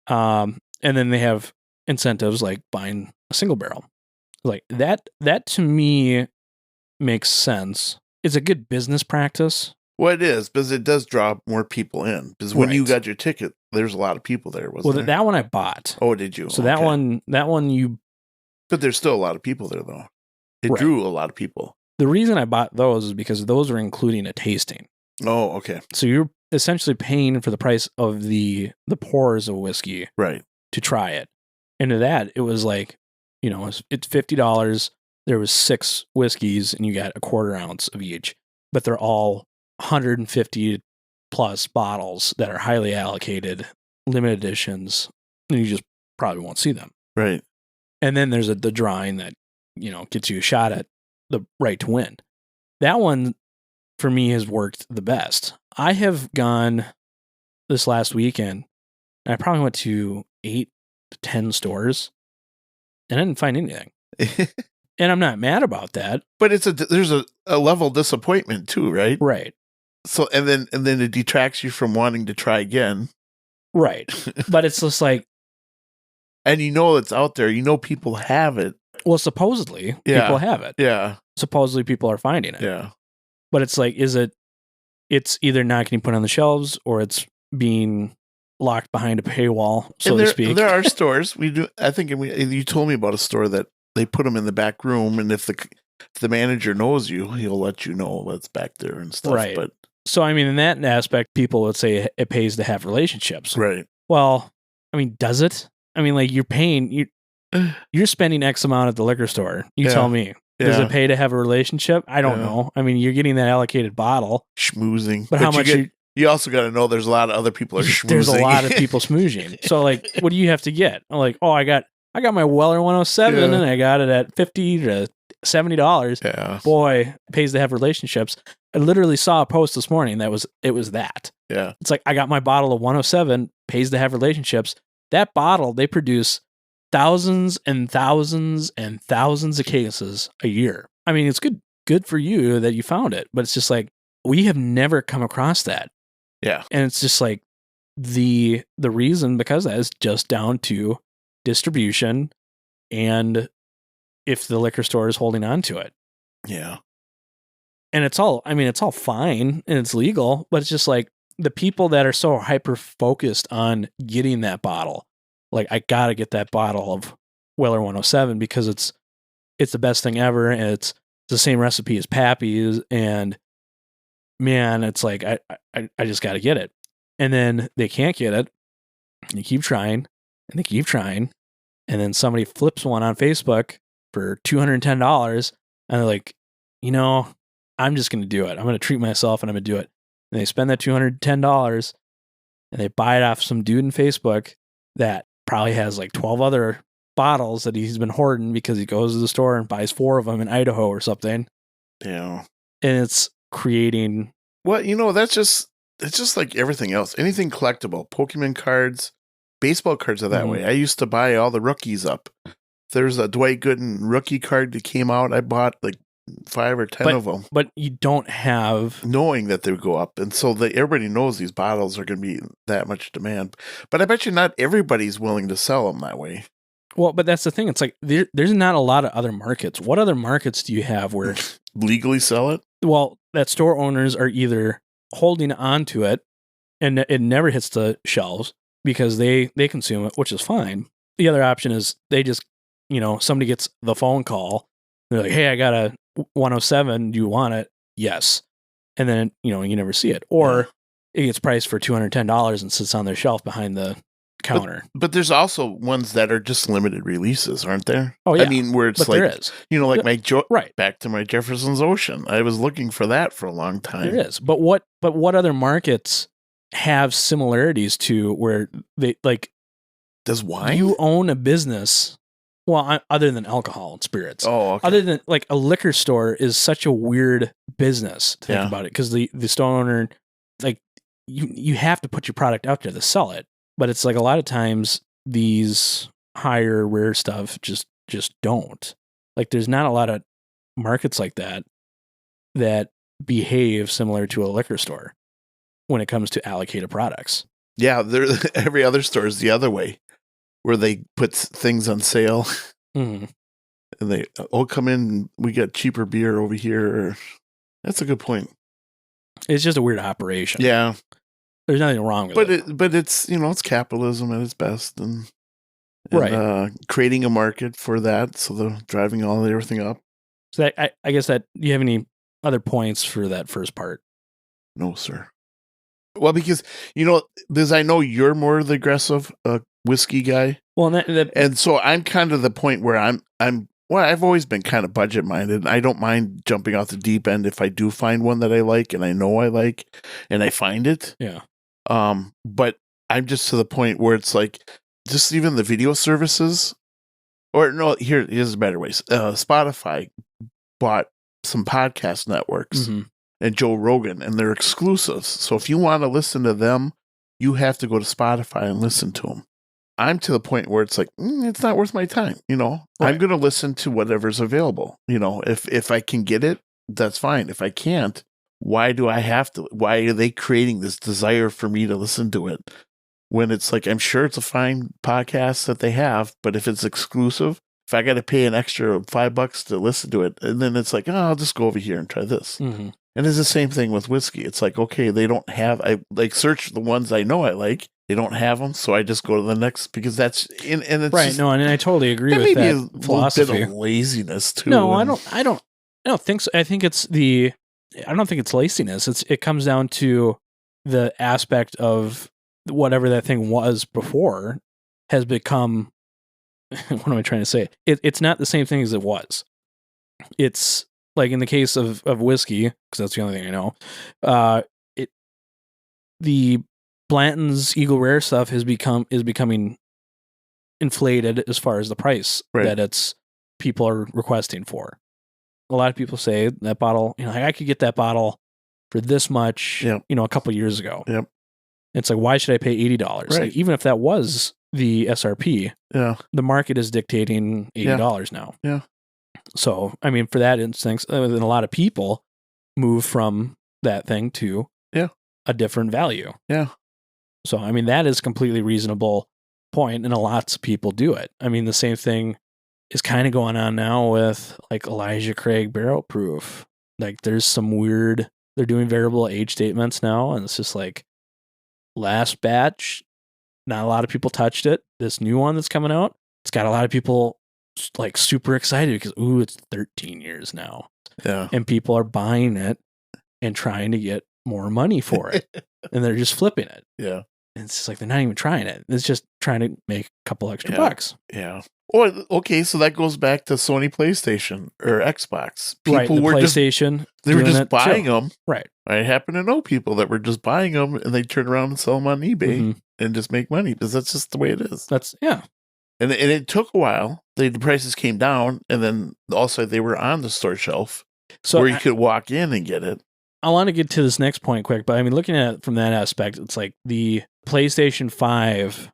And then they have incentives like buying a single barrel. Like that to me makes sense. It's a good business practice Well, it is, because it does draw more people in. Because when you got your ticket, there's a lot of people there, wasn't there? That one I bought. Oh, did you? So that one you... But there's still a lot of people there, though. It drew a lot of people. The reason I bought those is because those are including a tasting. Oh, okay. So you're essentially paying for the price of the pours of whiskey. Right. To try it. And to that, it was like, it's $50. There was 6 whiskeys and you got a quarter ounce of each. But they're all 150 plus bottles that are highly allocated, limited editions, and you just probably won't see them. Right. And then there's the drawing that, gets you a shot at the right to win. That one, for me, has worked the best. I have gone this last weekend, and I probably went to 8 to 10 stores, and I didn't find anything. And I'm not mad about that. But there's a level of disappointment too, right? Right. So and then it detracts you from wanting to try again. Right. But it's just like, and it's out there. People have it. Well, supposedly people have it. Yeah. Supposedly people are finding it. Yeah. But it's like, it's either not getting put on the shelves or it's being locked behind a paywall, so to speak. There are stores we do. I think you told me about a store that they put them in the back room, and if the manager knows you, he'll let you know what's back there and stuff. Right. But so, I mean, in that aspect, people would say it pays to have relationships. Right. Well, I mean, does it? I mean, like, you're paying, you're spending X amount at the liquor store. You tell me. Does it pay to have a relationship? I don't know. I mean, you're getting that allocated bottle. Schmoozing. But how much you also got to know there's a lot of other people are schmoozing. There's a lot of people schmoozing. So, like, what do you have to get? I'm like, I got my Weller 107 and I got it at $50 to $70. Yeah. Boy, it pays to have relationships. I literally saw a post this morning it was that. Yeah. It's like, I got my bottle of 107, pays to have relationships. That bottle, they produce thousands and thousands and thousands of cases a year. I mean, it's good for you that you found it, but it's just like, we have never come across that. Yeah. And it's just like the reason because that is just down to distribution and if the liquor store is holding on to it. Yeah. And it's all fine and it's legal, but it's just like the people that are so hyper focused on getting that bottle. Like, I got to get that bottle of Weller 107 because it's the best thing ever. And it's the same recipe as Pappy's. And man, it's like, I just got to get it. And then they can't get it. And they keep trying and they keep trying. And then somebody flips one on Facebook for $210. And they're like, I'm just going to do it. I'm going to treat myself and I'm going to do it. And they spend that $210 and they buy it off some dude in Facebook that probably has like 12 other bottles that he's been hoarding because he goes to the store and buys 4 of them in Idaho or something. Yeah. And it's creating... Well, it's just like everything else. Anything collectible, Pokemon cards, baseball cards are that way. I used to buy all the rookies up. There's a Dwight Gooden rookie card that came out. I bought like 5 or 10 of them. But you don't have... Knowing that they would go up. And so everybody knows these bottles are going to be that much demand. But I bet you not everybody's willing to sell them that way. Well, but that's the thing. It's like there's not a lot of other markets. What other markets do you have where... Legally sell it? Well, that store owners are either holding on to it and it never hits the shelves because they consume it, which is fine. The other option is they just, somebody gets the phone call. They're like, hey, I got a 107. Do you want it? Yes. And then, you never see it. Or it gets priced for $210 and sits on their shelf behind the counter. But there's also ones that are just limited releases, aren't there? Oh, yeah. I mean, where it's there is. Right. Back to my Jefferson's Ocean. I was looking for that for a long time. There is. But what other markets have similarities to where they like... Does wine? You own a business... Well, other than alcohol and spirits. Oh, okay. Other than, like, a liquor store is such a weird business to think about it. Because the store owner, like, you have to put your product out there to sell it. But it's like a lot of times these higher rare stuff just don't. Like, there's not a lot of markets like that behave similar to a liquor store when it comes to allocated products. Yeah, every other store is the other way. Where they put things on sale, and they come in. We got cheaper beer over here. That's a good point. It's just a weird operation. Yeah. There's nothing wrong with it. But it's, it's capitalism at its best, and right. Creating a market for that, so they're driving everything up. So I guess that, do you have any other points for that first part? No, sir. Well, because I know you're more the aggressive whiskey guy. Well, and so I'm kind of the point where I've always been kind of budget minded. I don't mind jumping off the deep end if I do find one that I like and I know I like, and I find it. Yeah. But I'm just to the point where it's like, just even the video services, or no, here's a better way. Spotify bought some podcast networks and Joe Rogan, and they're exclusives. So if you want to listen to them, you have to go to Spotify and listen to them. I'm to the point where it's like, it's not worth my time. Right. I'm going to listen to whatever's available. If I can get it, that's fine. If I can't, why do I have to? Why are they creating this desire for me to listen to it? When it's like, I'm sure it's a fine podcast that they have, but if it's exclusive, if I got to pay an extra $5 to listen to it, and then it's like, I'll just go over here and try this. Mm-hmm. And it's the same thing with whiskey. It's like, okay, they don't have, I like search the ones I know I like. They don't have them, so I just go to the next, because that's and it's right. Just, no, and I totally agree with that a philosophy. Bit of laziness too. No, I don't think so. I think I don't think it's laziness. It comes down to the aspect of whatever that thing was before has become. What am I trying to say? It's not the same thing as it was. It's like in the case of whiskey, because that's the only thing I know. The Blanton's Eagle Rare stuff is becoming inflated as far as the price that people are requesting for. A lot of people say that bottle, I could get that bottle for this much, a couple years ago. Yep. It's like, why should I pay $80? Right. Like, even if that was the SRP, the market is dictating $80 now. Yeah. So, I mean, for that instance, then a lot of people move from that thing to a different value. Yeah. So, I mean, that is a completely reasonable point, and lots of people do it. I mean, the same thing is kind of going on now with like Elijah Craig Barrel Proof. Like, there's some weird, they're doing variable age statements now, and it's just like, last batch, not a lot of people touched it. This new one that's coming out, it's got a lot of people like super excited because, it's 13 years now. Yeah. And people are buying it and trying to get more money for it. And they're just flipping it. Yeah. And it's just like, they're not even trying it. It's just trying to make a couple extra bucks. Yeah. Or, okay, so that goes back to Sony PlayStation or Xbox. People were PlayStation. They were just buying them. Right. I happen to know people that were just buying them, and they turn around and sell them on eBay and just make money, because that's just the way it is. And it took a while. The prices came down, and then also they were on the store shelf, so where you could walk in and get it. I want to get to this next point quick, but I mean, looking at it from that aspect, it's like the PlayStation 5,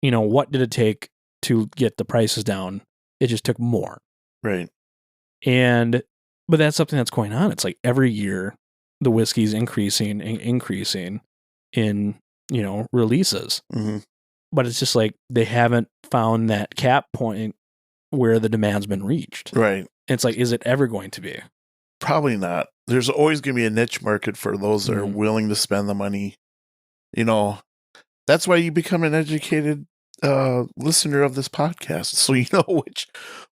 what did it take to get the prices down? It just took more. Right. But that's something that's going on. It's like every year the whiskey's increasing and increasing in, releases. Mm-hmm. But it's just like they haven't found that cap point where the demand's been reached. Right. And it's like, is it ever going to be? Probably not. There's always going to be a niche market for those that are willing to spend the money. That's why you become an educated listener of this podcast, so you know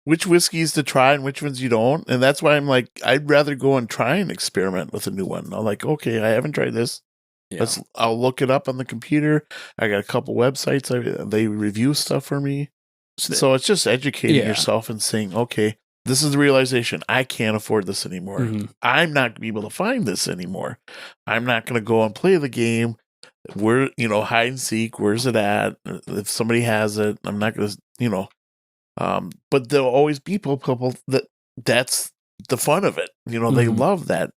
which whiskeys to try and which ones you don't. And that's why I'm like, I'd rather go and try and experiment with a new one. I'm like, okay, I haven't tried this. I'll look it up on the computer. I got a couple websites. They review stuff for me. So it's just educating yourself and saying, okay, this is the realization. I can't afford this anymore. Mm-hmm. I'm not going to be able to find this anymore. I'm not going to go and play the game. Where, hide and seek, where's it at? If somebody has it, I'm not going to, but there'll always be people that's the fun of it. They love that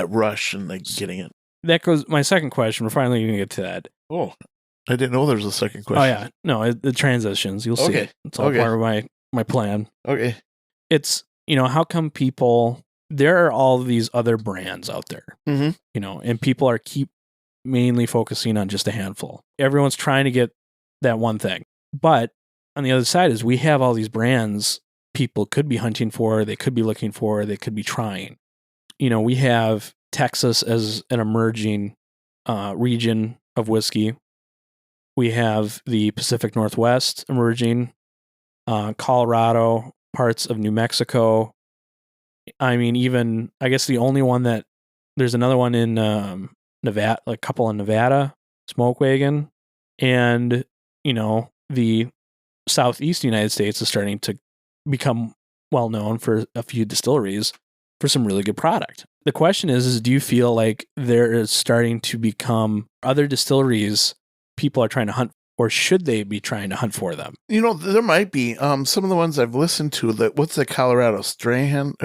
rush and like getting it. That goes, my second question. We're finally going to get to that. Oh, I didn't know there was a second question. Oh, yeah. No, the transitions. You'll see it. It's all part of my plan. Okay. It's, how come there are all these other brands out there, and people are mainly focusing on just a handful. Everyone's trying to get that one thing. But on the other side is we have all these brands people could be hunting for, they could be looking for, they could be trying. we have Texas as an emerging region of whiskey. We have the Pacific Northwest emerging, Colorado, parts of New Mexico. I mean, even, I guess the only one that, there's another one in Nevada, like a couple in Nevada, Smoke Wagon. And, the Southeast United States is starting to become well known for a few distilleries for some really good product. The question is do you feel like there is starting to become other distilleries people are trying to hunt, or should they be trying to hunt for them? There might be some of the ones I've listened to. What's the Colorado Stranahan's?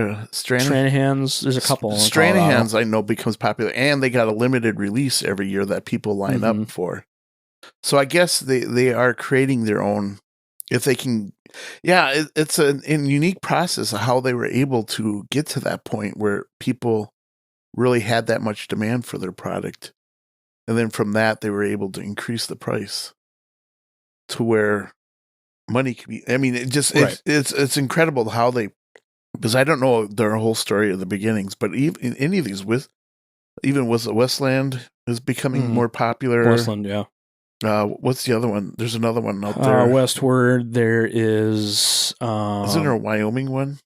There's a couple. Stranahan's I know becomes popular, and they got a limited release every year that people line up for. So I guess they are creating their own. If they can, it's a unique process of how they were able to get to that point where people really had that much demand for their product, and then from that they were able to increase the price to where money can be. I mean, it's incredible how they, because I don't know their whole story of the beginnings, but even in any of these even with the Westland is becoming more popular. Westland, yeah. What's the other one? There's another one out there. Westward, there is. Isn't there a Wyoming one?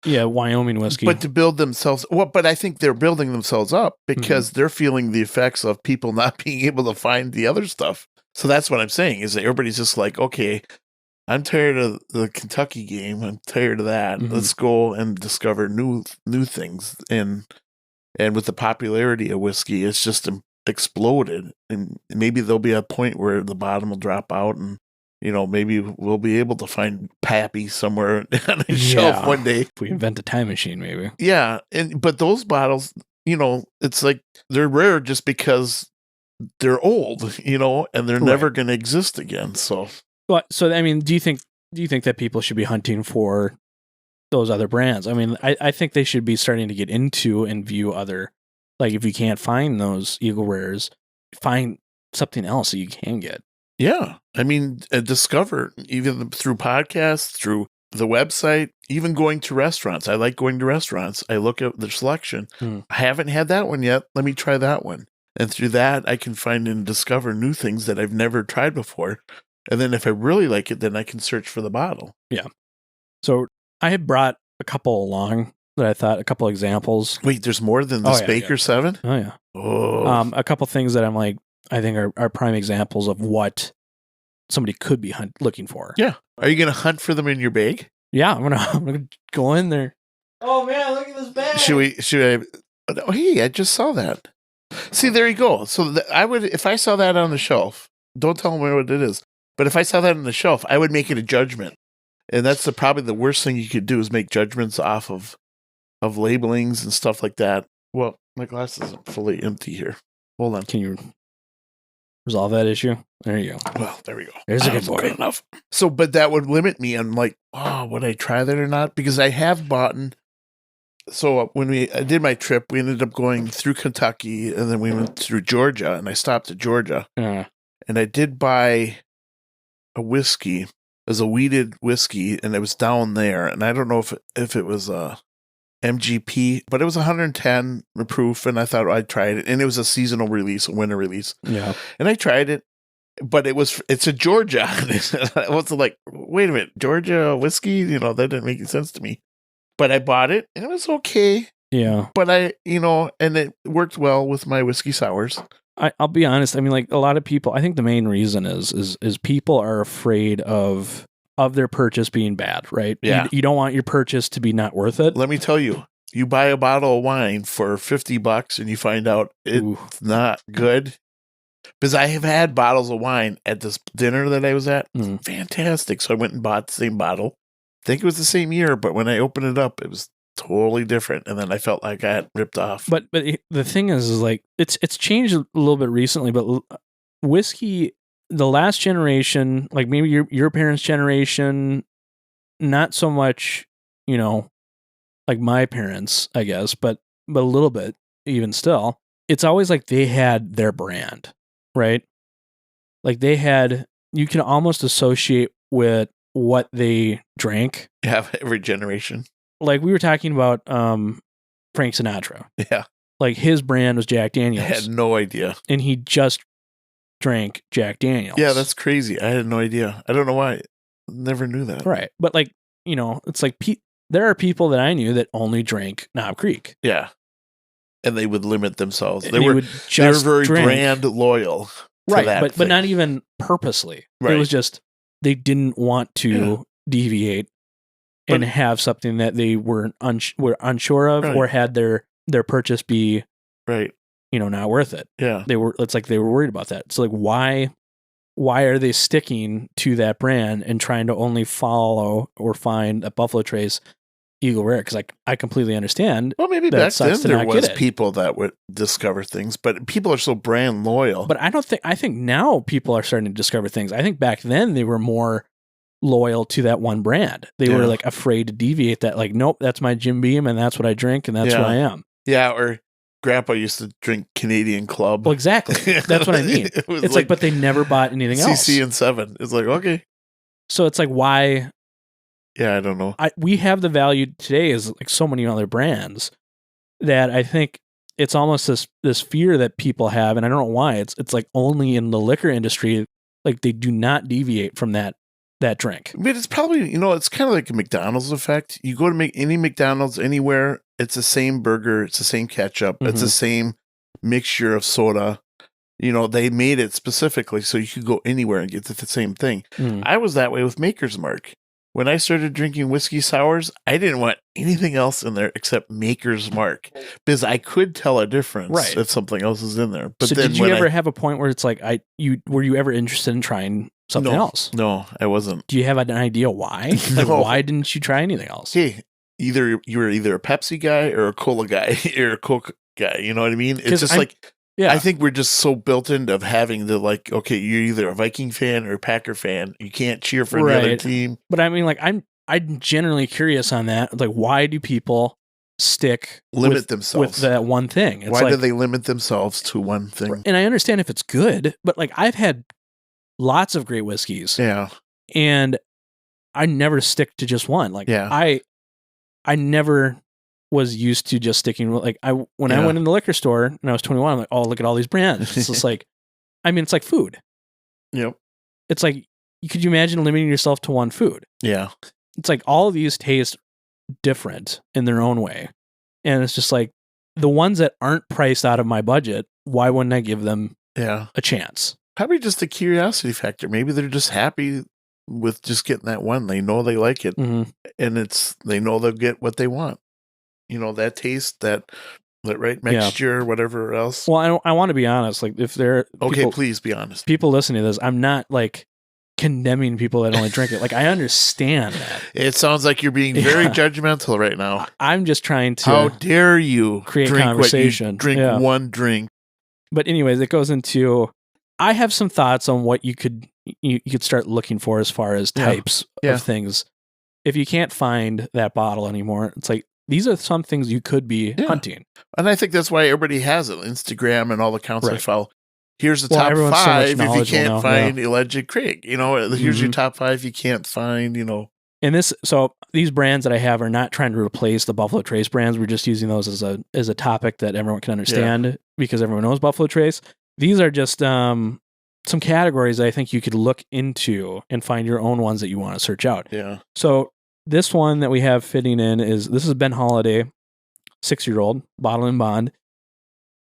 Yeah, Wyoming whiskey. But to build themselves, but I think they're building themselves up because they're feeling the effects of people not being able to find the other stuff. So that's what I'm saying is that everybody's just like, okay, I'm tired of the Kentucky game. I'm tired of that. Let's go and discover new things. And with the popularity of whiskey, it's just exploded. And maybe there'll be a point where the bottom will drop out, and maybe we'll be able to find Pappy somewhere on a shelf one day. If we invent a time machine, maybe. Yeah, but those bottles, it's like they're rare just because they're old, and they're never going to exist again. So, I mean, do you think that people should be hunting for those other brands? I mean, I think they should be starting to get into and view other, like if you can't find those Eagle Rares, find something else that you can get. Yeah, I mean, discover even through podcasts, through the website, even going to restaurants. I like going to restaurants. I look at the selection. I haven't had that one yet. Let me try that one. And through that, I can find and discover new things that I've never tried before. And then if I really like it, then I can search for the bottle. Yeah. So I had brought a couple along that I thought, a couple examples. Wait, there's more than this Baker 7? Oh, yeah. Oh. A couple things that I'm like, I think are prime examples of what somebody could be looking for. Yeah. Are you going to hunt for them in your bag? Yeah, I'm gonna go in there. Oh man, look at this bag. Should I? Oh, hey, I just saw that. See, there you go. So I would, if I saw that on the shelf, don't tell me what it is, but if I saw that on the shelf, I would make it a judgment. And that's probably the worst thing you could do is make judgments off of labelings and stuff like that. Well, my glass isn't fully empty here. Hold on. Can you resolve that issue? There you go. Well, there we go. There's a good boy. Good enough. So, but that would limit me. I'm like, would I try that or not? Because I have bought. So when I did my trip, we ended up going through Kentucky, and then we went through Georgia, and I stopped at Georgia. Yeah. And I did buy a whiskey. It was a wheated whiskey, and it was down there. And I don't know if it was a MGP, but it was 110 proof, and I thought I'd try it. And it was a seasonal release, a winter release. Yeah. And I tried it, but it's a Georgia. I was like, wait a minute, Georgia whiskey? That didn't make any sense to me. But I bought it, and it was okay. Yeah. But and it worked well with my whiskey sours. I'll be honest. I mean, like a lot of people, I think the main reason is people are afraid of their purchase being bad, right? Yeah. You don't want your purchase to be not worth it. Let me tell you, you buy a bottle of wine for $50 and you find out it's not good. Because I have had bottles of wine at this dinner that I was at. Fantastic. So I went and bought the same bottle. I think it was the same year, but when I opened it up, it was totally different. And then I felt like I got ripped off. But the thing is like, it's changed a little bit recently, but whiskey, the last generation, like maybe your parents' generation, not so much, like my parents, I guess, but a little bit even still. It's always like they had their brand, right? Like you can almost associate with what they drank. Yeah, every generation. Like we were talking about Frank Sinatra. Yeah. Like his brand was Jack Daniels. I had no idea. And he just drank Jack Daniels. Yeah, that's crazy. I had no idea. I don't know why. Never knew that. Right. But like, it's like there are people that I knew that only drank Knob Creek. Yeah. And they would limit themselves. And they were very drink. brand loyal. Right. But not even purposely. Right. It was just they didn't want to deviate and have something that they were unsure of or had their purchase be not worth it. Yeah. It's like they were worried about that. So like why are they sticking to that brand and trying to only follow or find a Buffalo Trace Eagle Rare? Because I completely understand. Well, maybe back then there was people that would discover things, but people are so brand loyal. But I think now people are starting to discover things. I think back then they were more loyal to that one brand. They were like afraid to deviate that, like, nope, that's my Jim Beam and that's what I drink and that's who I am. Yeah, or Grandpa used to drink Canadian Club. Well, exactly. That's what I mean. It's like, but they never bought anything else. CC and 7. It's like, okay. So it's like, why? Yeah, I don't know. We have the value today as like so many other brands that I think it's almost this fear that people have, and I don't know why. It's like only in the liquor industry, like they do not deviate from that drink. But it's probably, it's kind of like a McDonald's effect. You go to any McDonald's anywhere, it's the same burger, it's the same ketchup, it's the same mixture of soda. They made it specifically so you could go anywhere and get the same thing. I was that way with Maker's Mark. When I started drinking whiskey sours, I didn't want anything else in there except Maker's Mark because I could tell a difference if something else is in there. But so then did you ever have a point where it's like, were you ever interested in trying something else? No, I wasn't. Do you have an idea why? Like, why didn't you try anything else? Hey, you were either a Pepsi guy or a Cola guy or a Coke guy. You know what I mean? It's just I think we're just so built into having the like, okay, you're either a Viking fan or a Packer fan. You can't cheer for the other team. But I mean, like, I'm generally curious on that. Like, why do people limit themselves with that one thing? It's why do they limit themselves to one thing? And I understand if it's good, but like I've had lots of great whiskeys. Yeah. And I never stick to just one. Like I never was used to just sticking with like I went in the liquor store and I was 21, I'm like, oh, look at all these brands. It's just like, I mean, it's like food. Yep. It's like, could you imagine limiting yourself to one food? Yeah. It's like all of these taste different in their own way. And it's just like the ones that aren't priced out of my budget, why wouldn't I give them a chance? Probably just a curiosity factor. Maybe they're just happy with just getting that one. They know they like it and they know they'll get what they want. That taste, that right mixture, whatever else. Well, I want to be honest. Like, if they're please be honest. People listening to this, I'm not like condemning people that only drink it. Like, I understand that. It sounds like you're being very judgmental right now. I'm just trying to. How dare you create conversation? Drink one drink. But anyways, it goes into. I have some thoughts on what you could start looking for as far as types of things. If you can't find that bottle anymore, it's like. These are some things you could be hunting. And I think that's why everybody has it. Instagram and all the accounts I follow. Here's the top 5 if you can't find Electric Creek. Here's your top 5 you can't find, And these brands that I have are not trying to replace the Buffalo Trace brands. We're just using those as a topic that everyone can understand because everyone knows Buffalo Trace. These are just some categories that I think you could look into and find your own ones that you want to search out. Yeah. So this one that we have fitting in this is Ben Holiday, 6-year-old, bottle and bond.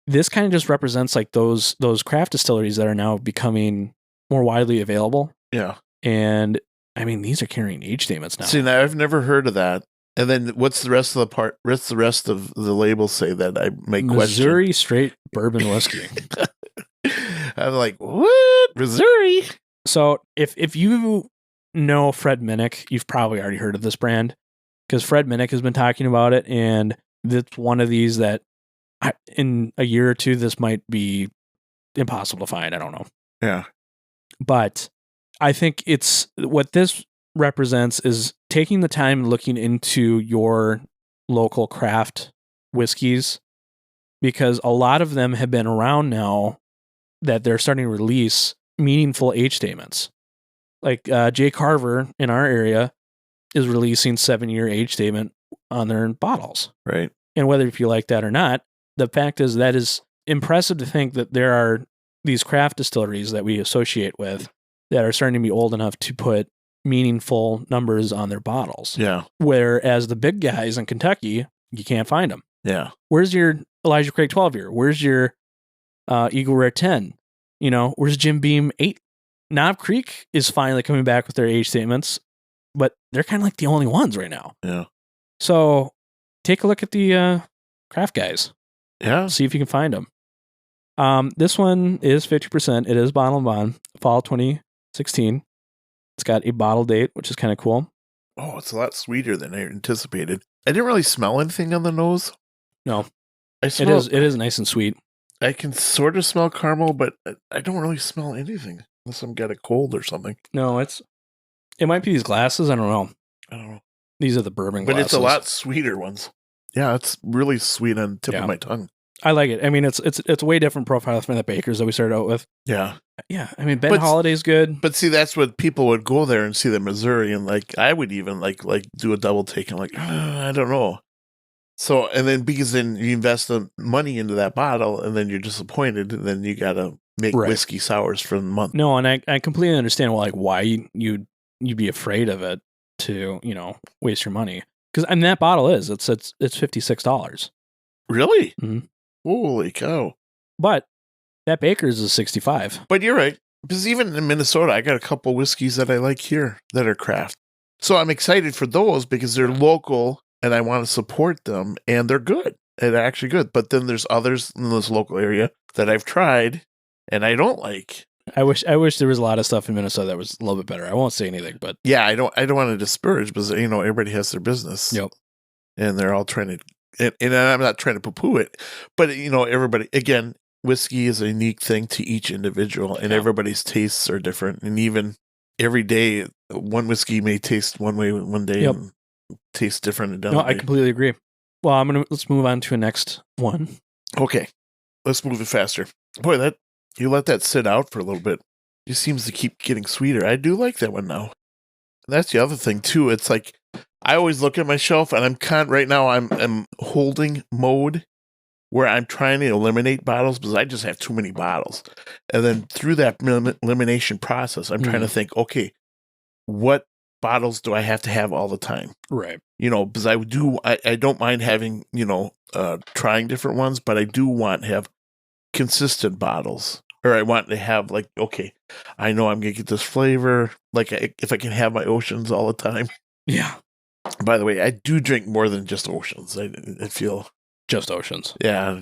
This kind of just represents like those craft distilleries that are now becoming more widely available. Yeah. And I mean, these are carrying age statements now. See, now I've never heard of that. And then what's the rest of the labels say that I may question? Missouri straight bourbon whiskey. I'm like, what? Missouri? So if you know Fred Minnick, you've probably already heard of this brand because Fred Minnick has been talking about it, and it's one of these that in a year or two this might be impossible to find. I don't know. Yeah. But I think it's what this represents is taking the time looking into your local craft whiskeys, because a lot of them have been around now that they're starting to release meaningful age statements. Like Jay Carver in our area is releasing 7-year age statement on their bottles. Right. And whether if you like that or not, the fact is that is impressive to think that there are these craft distilleries that we associate with that are starting to be old enough to put meaningful numbers on their bottles. Yeah. Whereas the big guys in Kentucky, you can't find them. Yeah. Where's your Elijah Craig 12-year? Where's your Eagle Rare 10? Where's Jim Beam 8? Knob Creek is finally coming back with their age statements, but they're kind of like the only ones right now. Yeah. So take a look at the craft guys. Yeah. See if you can find them. This one is 50%. It is Bottle and Bond, fall 2016. It's got a bottle date, which is kind of cool. Oh, it's a lot sweeter than I anticipated. I didn't really smell anything on the nose. No. It is nice and sweet. I can sort of smell caramel, but I don't really smell anything unless I'm got a cold or something. No, it might be these glasses. I don't know. These are the bourbon glasses. But it's a lot sweeter ones. Yeah, it's really sweet on the tip of my tongue. I like it. I mean, it's a way different profile from the Bakers that we started out with. Yeah. Yeah. I mean, Ben Holiday's good. But see, that's what people would go there and see the Missouri, and I would even like do a double take and I don't know. So, and then because then you invest the money into that bottle and then you're disappointed, and then you got to make whiskey sours for the month. No, and I completely understand why you'd be afraid of it to, waste your money. Because that bottle it's $56. Really? Mm-hmm. Holy cow. But that Baker's is $65. But you're right. Because even in Minnesota, I got a couple whiskeys that I like here that are craft. So I'm excited for those because they're local and I want to support them, and they're good. They're actually good. But then there's others in this local area that I've tried and I don't like. I wish there was a lot of stuff in Minnesota that was a little bit better. I won't say anything, but yeah, I don't want to disparage because everybody has their business. Yep. And they're all trying to, and I'm not trying to poo-poo it, but everybody, again, whiskey is a unique thing to each individual, and everybody's tastes are different. And even every day, one whiskey may taste one way one day and taste different another day. I completely agree. Well, let's move on to a next one. Okay, let's move it faster. Boy, you let that sit out for a little bit. It seems to keep getting sweeter. I do like that one now. And that's the other thing too. It's like I always look at my shelf, and right now I'm holding mode where I'm trying to eliminate bottles because I just have too many bottles. And then through that elimination process, I'm trying to think, okay, what bottles do I have to have all the time? Right. Because I don't mind having, trying different ones, but I do want to have consistent bottles. Or I want to have okay, I know I'm going to get this flavor. If I can have my Oceans all the time. Yeah. By the way, I do drink more than just Oceans. I feel just Oceans. Yeah.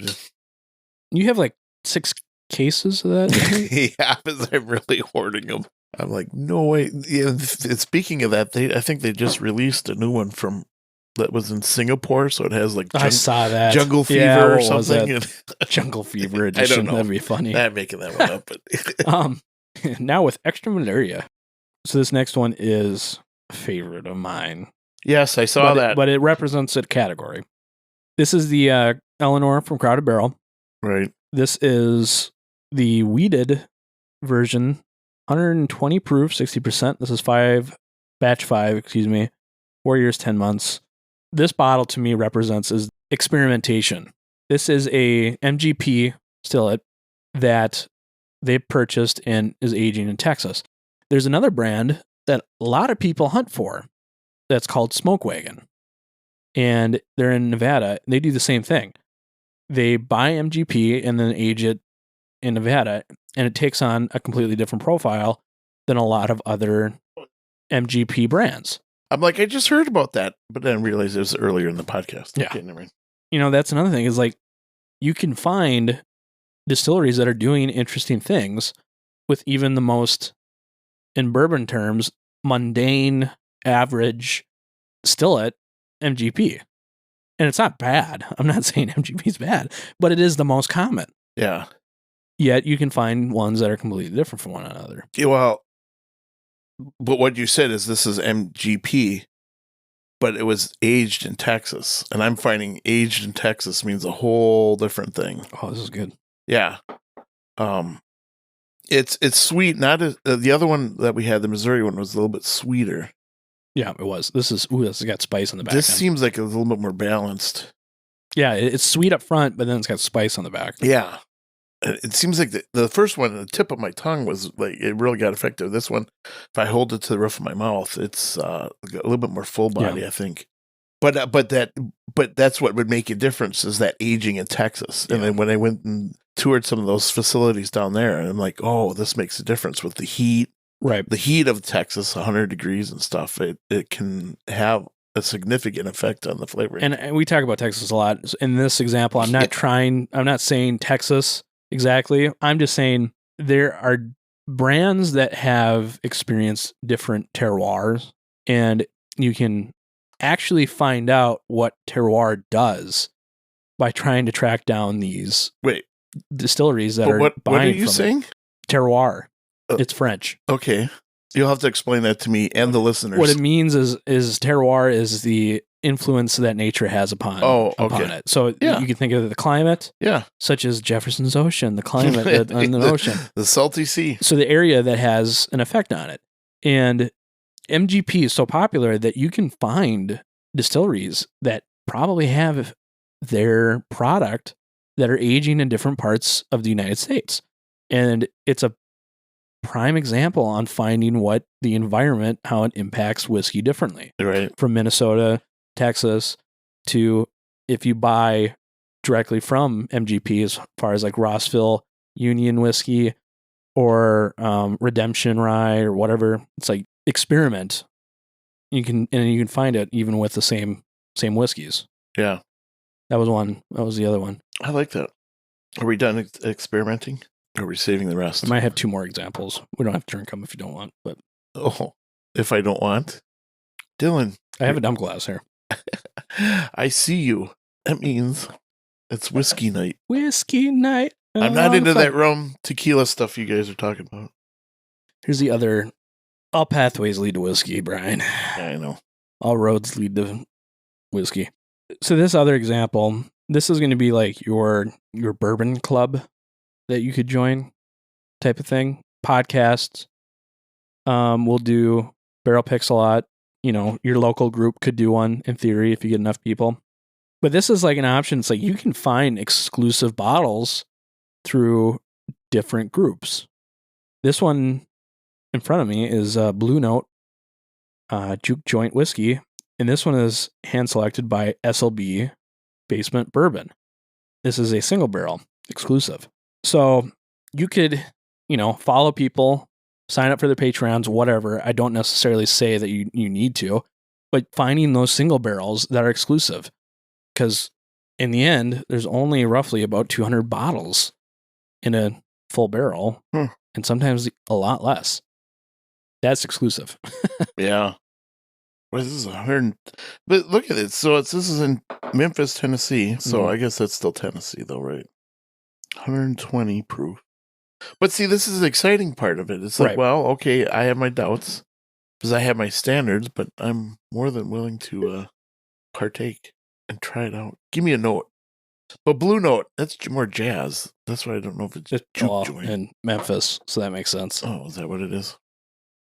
You have 6 cases of that? Yeah, because I'm really hoarding them. I'm like, no way. Yeah, speaking of that, I think they just released a new one that was in Singapore, so it has I saw that Jungle Fever or something. Jungle Fever edition. I don't know. That'd be funny. I'm making that one up. But now with extra malaria. So this next one is a favorite of mine. Yes, I saw that. But it represents a category. This is the Eleanor from Crowded Barrel. Right. This is the weeded version, 120 proof, 60%. This is batch 5, 4 years, 10 months. This bottle to me represents is experimentation. This is a MGP stillet that they purchased and is aging in Texas. There's another brand that a lot of people hunt for that's called Smoke Wagon. And they're in Nevada. They do the same thing. They buy MGP and then age it in Nevada, and it takes on a completely different profile than a lot of other MGP brands. I'm like, I just heard about that, but then realized it was earlier in the podcast. Yeah. Okay, never mind. That's another thing is you can find distilleries that are doing interesting things with even the most, in bourbon terms, mundane, average stillet MGP. And it's not bad. I'm not saying MGP is bad, but it is the most common. Yeah. Yet you can find ones that are completely different from one another. Yeah, well, but what you said is this is MGP, but it was aged in Texas. And I'm finding aged in Texas means a whole different thing. Oh, this is good. Yeah. It's sweet. Not the other one that we had, the Missouri one, was a little bit sweeter. Yeah, it was. This has got spice on the back. This seems like a little bit more balanced. Yeah, it's sweet up front, but then it's got spice on the back. Yeah. It seems like the first one, the tip of my tongue was like, it really got effective. This one, if I hold it to the roof of my mouth, it's a little bit more full body, I think. But that's what would make a difference is that aging in Texas. And then when I went and toured some of those facilities down there, and I'm like, oh, this makes a difference with the heat. Right. The heat of Texas, 100 degrees and stuff, it can have a significant effect on the flavor. And we talk about Texas a lot. In this example, I'm not saying Texas exactly. I'm just saying there are brands that have experienced different terroirs, and you can actually find out what terroir does by trying to track down these distilleries that are buying from what are you saying? Terroir. It's French. Okay. You'll have to explain that to me and the listeners. What it means is terroir is the influence that nature has upon it. So you can think of the climate, such as Jefferson's Ocean, the climate on the ocean. The salty sea. So the area that has an effect on it. And MGP is so popular that you can find distilleries that probably have their product that are aging in different parts of the United States. And it's a prime example on finding what the environment, how it impacts whiskey differently. Right. From Minnesota, Texas, to if you buy directly from MGP, as far as like Rossville Union whiskey or Redemption Rye or whatever, it's like experiment. You can find it even with the same whiskeys. Yeah. That was one. That was the other one. I like that. Are we done experimenting? Or are we saving the rest? I might have two more examples. We don't have to drink them if you don't want, but if I don't want, Dylan, I have a dump glass here. I see you. That means it's whiskey night. Whiskey night. I'm not into that rum tequila stuff you guys are talking about. Here's the other. All pathways lead to whiskey, Brian. Yeah, I know. All roads lead to whiskey. So this other example, this is going to be like your bourbon club that you could join type of thing. Podcasts. We'll do barrel picks a lot. You know, your local group could do one in theory if you get enough people. But this is like an option. It's like you can find exclusive bottles through different groups. This one in front of me is Blue Note Juke Joint Whiskey. And this one is hand selected by SLB Basement Bourbon. This is a single barrel exclusive. So you could, follow people, sign up for their Patreons, whatever. I don't necessarily say that you need to, but finding those single barrels that are exclusive. Because in the end, there's only roughly about 200 bottles in a full barrel, and sometimes a lot less. That's exclusive. Yeah. Well, this is 100. But look at it. So this is in Memphis, Tennessee. So I guess that's still Tennessee, though, right? 120 proof. But see, this is the exciting part of it. It's like, well, okay, I have my doubts because I have my standards, but I'm more than willing to partake and try it out. Give me a note. But Blue Note, that's more jazz. That's why I don't know if it's juke joint. In Memphis, so that makes sense. Oh, is that what it is?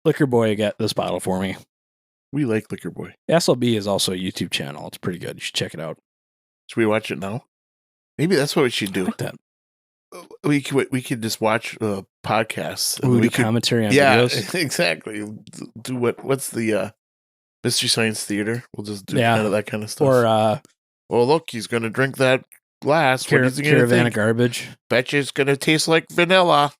Liquor Boy got this bottle for me. We like Liquor Boy. SLB is also a YouTube channel. It's pretty good. You should check it out. Should we watch it now? Maybe that's what we should do. I like that. We could just watch podcasts. And we do commentary on videos. Exactly. Do what's the Mystery Science Theater? We'll just do kind of that kind of stuff. Or well, look, he's gonna drink that glass. What is he gonna Caravan think? of Garbage. Bet you it's gonna taste like vanilla.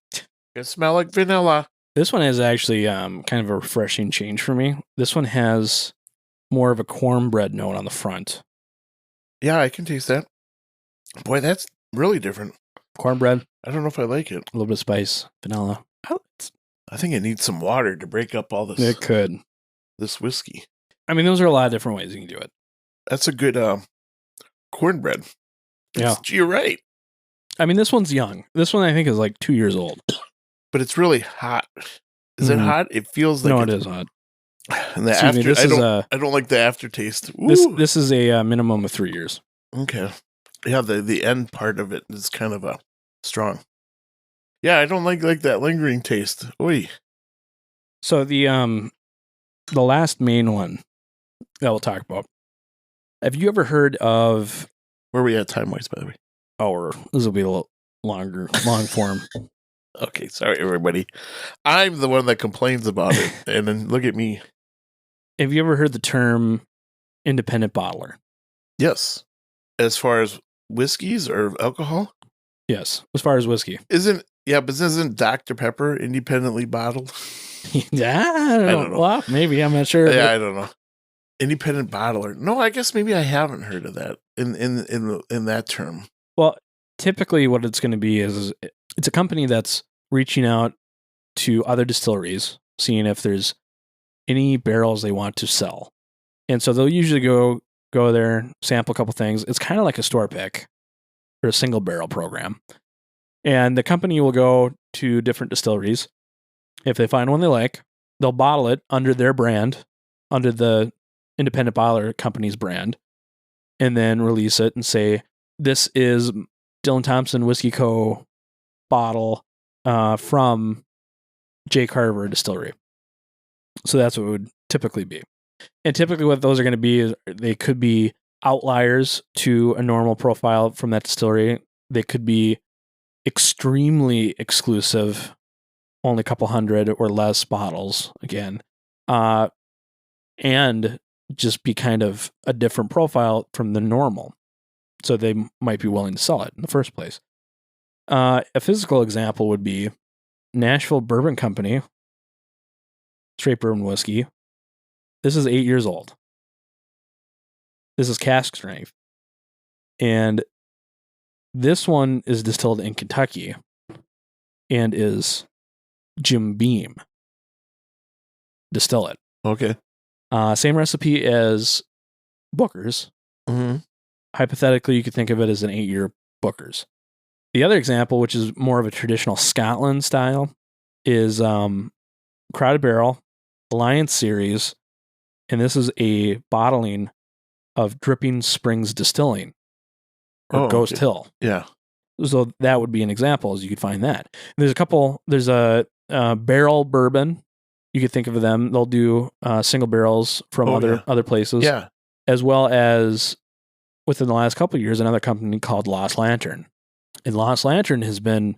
Gonna smell like vanilla. This one is actually kind of a refreshing change for me. This one has more of a cornbread note on the front. Yeah, I can taste that. Boy, that's really different. Cornbread. I don't know if I like it. A little bit of spice. Vanilla. I think it needs some water to break up all this. It could. This whiskey. I mean, those are a lot of different ways you can do it. That's a good cornbread. Yeah. You're right. I mean, this one's young. This one I think is like 2 years old. But it's really hot. Is it hot? It feels like it is hot. And the I don't like the aftertaste. This is a minimum of 3 years. Okay. Yeah, the end part of it is kind of strong. Yeah, I don't like that lingering taste. Oy. So the last main one that we'll talk about. Have you ever heard of Where are we at time-wise, by the way? Oh, this will be a little long form. Okay, sorry, everybody. I'm the one that complains about it, and then look at me. Have you ever heard the term independent bottler? Yes. As far as whiskeys or alcohol? Yes, as far as whiskey. But isn't Dr. Pepper independently bottled? Yeah, I don't know. Well, maybe, I'm not sure. Yeah, I don't know. Independent bottler. No, I guess maybe I haven't heard of that in that term. Well, typically what it's going to be is it's a company that's reaching out to other distilleries, seeing if there's any barrels they want to sell. And so they'll usually go there, sample a couple things. It's kind of like a store pick or a single barrel program. And the company will go to different distilleries. If they find one they like, they'll bottle it under their brand, under the independent bottler company's brand, and then release it and say, this is Dylan Thompson Whiskey Co. bottle from J. Carver Distillery. So that's what it would typically be. And typically what those are going to be is they could be outliers to a normal profile from that distillery. They could be extremely exclusive, only a couple hundred or less bottles again, and just be kind of a different profile from the normal. So they might be willing to sell it in the first place. A physical example would be Nashville Bourbon Company, straight bourbon whiskey. This is 8 years old. This is cask strength. And this one is distilled in Kentucky and is Jim Beam distillate. Okay. Same recipe as Booker's. Mm-hmm. Hypothetically, you could think of it as an 8-year Booker's. The other example, which is more of a traditional Scotland style, is Crowded Barrel, Alliance Series, and this is a bottling of Dripping Springs Distilling, or Ghost Hill. Yeah. So that would be an example, as you could find that. And there's a barrel bourbon. You could think of them. They'll do single barrels from other places. Yeah. As well as, within the last couple of years, another company called Lost Lantern. And Lost Lantern has been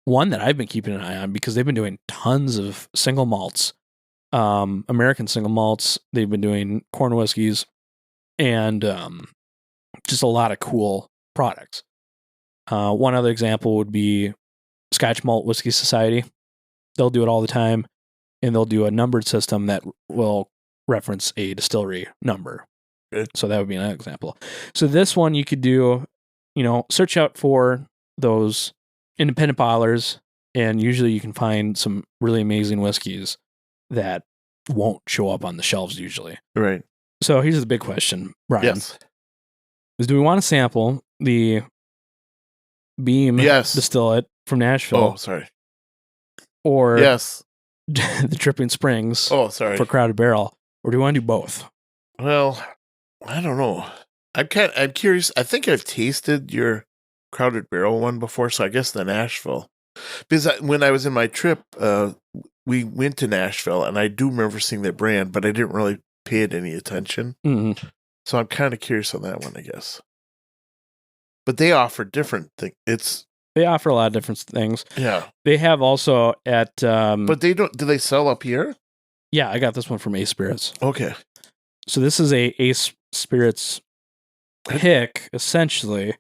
one that I've been keeping an eye on because they've been doing tons of single malts, American single malts. They've been doing corn whiskeys and just a lot of cool products. One other example would be Scotch Malt Whiskey Society. They'll do it all the time, and they'll do a numbered system that will reference a distillery number. Good. So that would be another example. So this one you could do, search out for those independent bottlers, and usually you can find some really amazing whiskeys that won't show up on the shelves usually. Right. So here's the big question, Brian. Yes. Is do we want to sample the Beam distillate from Nashville? Oh, sorry. Or yes, the Dripping Springs. Oh, sorry. For Crowded Barrel, or do we want to do both? Well, I don't know. I'm curious. I think I've tasted your Crowded Barrel one before, so I guess the Nashville. Because when I was in my trip, we went to Nashville, and I do remember seeing that brand, but I didn't really pay it any attention. Mm-hmm. So I'm kind of curious on that one, I guess. But they offer different things. They offer a lot of different things. Yeah. They have also at... but they don't... Do they sell up here? Yeah, I got this one from Ace Spirits. Okay. So this is a Ace Spirits pick, essentially.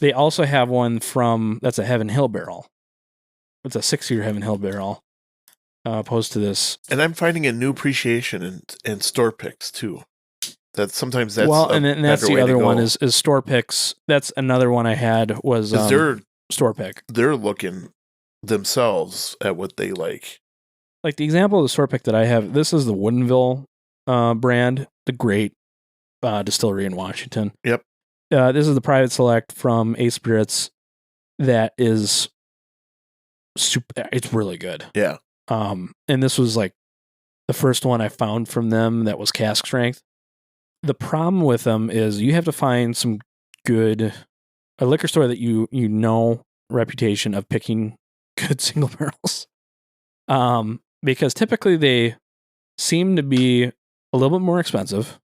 They also have one that's a Heaven Hill barrel. It's a 6-year Heaven Hill barrel, opposed to this. And I'm finding a new appreciation in store picks, too. Sometimes that's and that's the other one is store picks. That's another one I had was store pick. They're looking themselves at what they like. Like the example of the store pick that I have, this is the Woodinville brand, the great distillery in Washington. Yep. This is the Private Select from Ace Spirits that is super. It's really good. Yeah. And this was like the first one I found from them that was cask strength. The problem with them is you have to find a liquor store that you know reputation of picking good single barrels. Because typically they seem to be a little bit more expensive,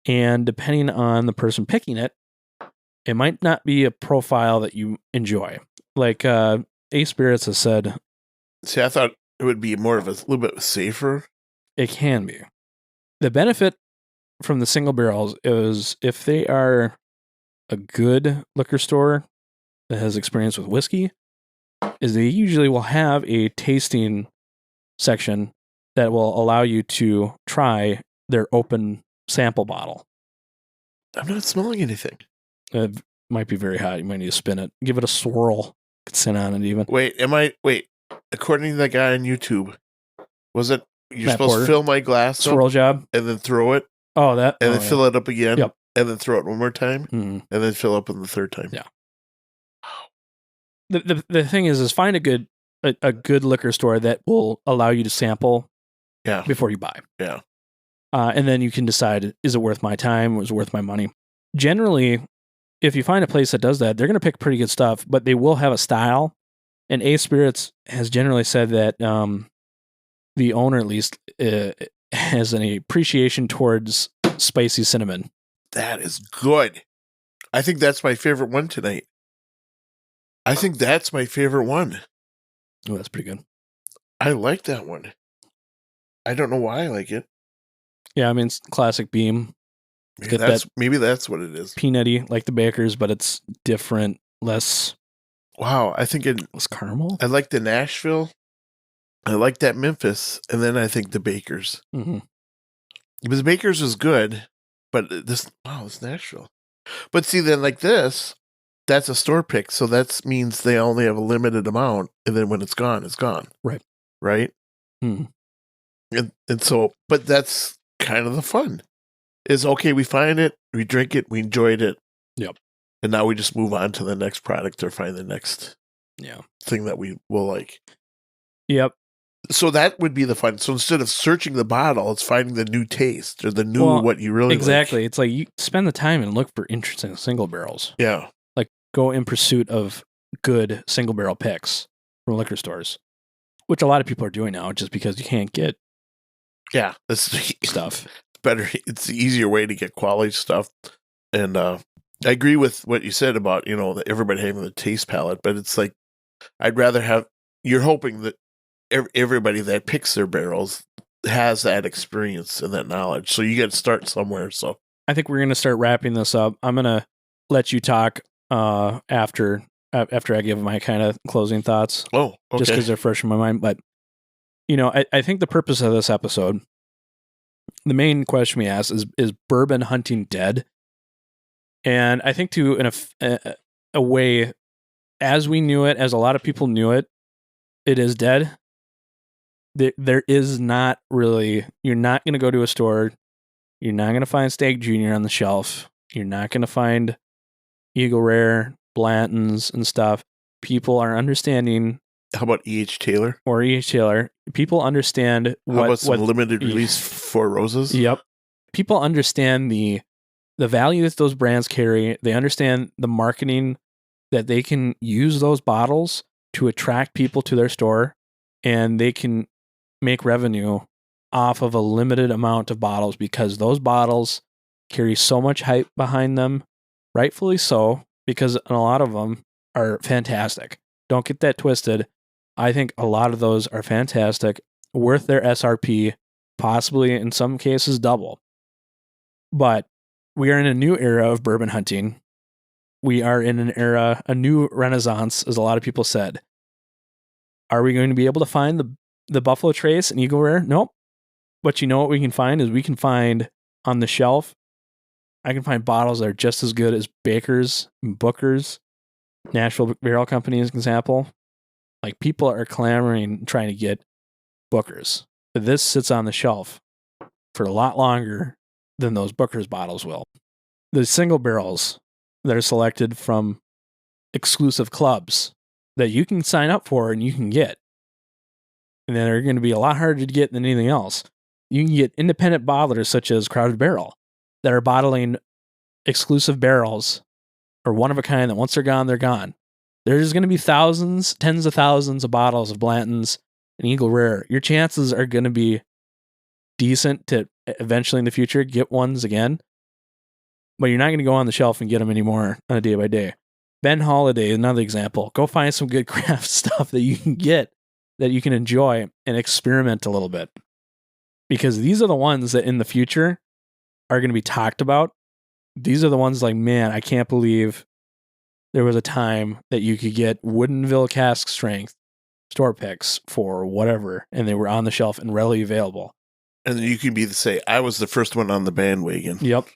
and depending on the person picking it, it might not be a profile that you enjoy. Like Ace Spirits has said. See, I thought it would be more of a little bit safer. It can be. The benefit from the single barrels is if they are a good liquor store that has experience with whiskey, is they usually will have a tasting section that will allow you to try their open sample bottle. I'm not smelling anything. It might be very hot. You might need to spin it. Give it a swirl. Could sit on it even. Wait, according to that guy on YouTube, was it you're Matt supposed Porter. To fill my glass swirl job and then throw it? Oh, that. And then yeah. fill it up again. Yep. And then throw it one more time. Mm-hmm. And then fill up in the third time. Yeah. The thing is find a good liquor store that will allow you to sample before you buy. Yeah. And then you can decide, is it worth my time? Is it worth my money? Generally, if you find a place that does that, they're going to pick pretty good stuff, but they will have a style. And Ace Spirits has generally said that the owner, at least, has an appreciation towards spicy cinnamon. That is good. I think that's my favorite one tonight. Oh, that's pretty good. I like that one. I don't know why I like it. Yeah, I mean, it's classic Beam. Maybe that's what it is. Peanutty, like the Bakers, but it's different, less... Wow, I think it was caramel. I like the Nashville. I like that Memphis, and then I think the Bakers. Mm-hmm. Because the Bakers is good, but it's Nashville. But see, then like this, that's a store pick, so that means they only have a limited amount, and then when it's gone, it's gone. Right. Right? Mm-hmm. And so, but that's kind of the fun. Is okay, we find it, we drink it, we enjoyed it. Yep. And now we just move on to the next product or find the next thing that we will like. Yep. So that would be the fun. So instead of searching the bottle, it's finding the new taste or the new what you really exactly. like. It's like you spend the time and look for interesting single barrels. Yeah. Like go in pursuit of good single barrel picks from liquor stores, which a lot of people are doing now just because you can't get stuff. Better. It's the easier way to get quality stuff. And I agree with what you said about, everybody having the taste palette, but it's like, I'd rather you're hoping that everybody that picks their barrels has that experience and that knowledge. So you got to start somewhere. So I think we're going to start wrapping this up. I'm going to let you talk after I give my kind of closing thoughts. Oh, okay. Just because they're fresh in my mind. But, I think the purpose of this episode, the main question we ask is bourbon hunting dead? And I think in a way, as we knew it, as a lot of people knew it, it is dead. There is not really, you're not going to go to a store. You're not going to find Stag Junior on the shelf. You're not going to find Eagle Rare, Blanton's and stuff. People are understanding. How about E.H. Taylor? Or E.H. Taylor. People understand How about some limited release Four Roses? Yep. People understand the value that those brands carry. They understand the marketing that they can use those bottles to attract people to their store, and they can make revenue off of a limited amount of bottles because those bottles carry so much hype behind them, rightfully so, because a lot of them are fantastic. Don't get that twisted. I think a lot of those are fantastic, worth their SRP, possibly in some cases double. But we are in a new era of bourbon hunting. We are in an era, a new renaissance, as a lot of people said. Are we going to be able to find the Buffalo Trace and Eagle Rare? Nope. But you know what we can find is we can find on the shelf, I can find bottles that are just as good as Baker's and Booker's, Nashville Barrel Company as an example. Like people are clamoring, trying to get Booker's. But this sits on the shelf for a lot longer than those Booker's bottles will. The single barrels that are selected from exclusive clubs that you can sign up for and you can get. And they're going to be a lot harder to get than anything else. You can get independent bottlers such as Crowded Barrel that are bottling exclusive barrels or one of a kind that once they're gone, they're gone. There's going to be thousands, tens of thousands of bottles of Blanton's and Eagle Rare. Your chances are going to be decent to eventually in the future get ones again. but you're not going to go on the shelf and get them anymore on a day by day. Ben Holiday, another example. Go find some good craft stuff that you can get that you can enjoy and experiment a little bit. Because these are the ones that in the future are going to be talked about. These are the ones like, man, I can't believe there was a time that you could get Woodinville cask strength store picks for whatever, and they were on the shelf and readily available. And then you can be to say, I was the first one on the bandwagon. Yep.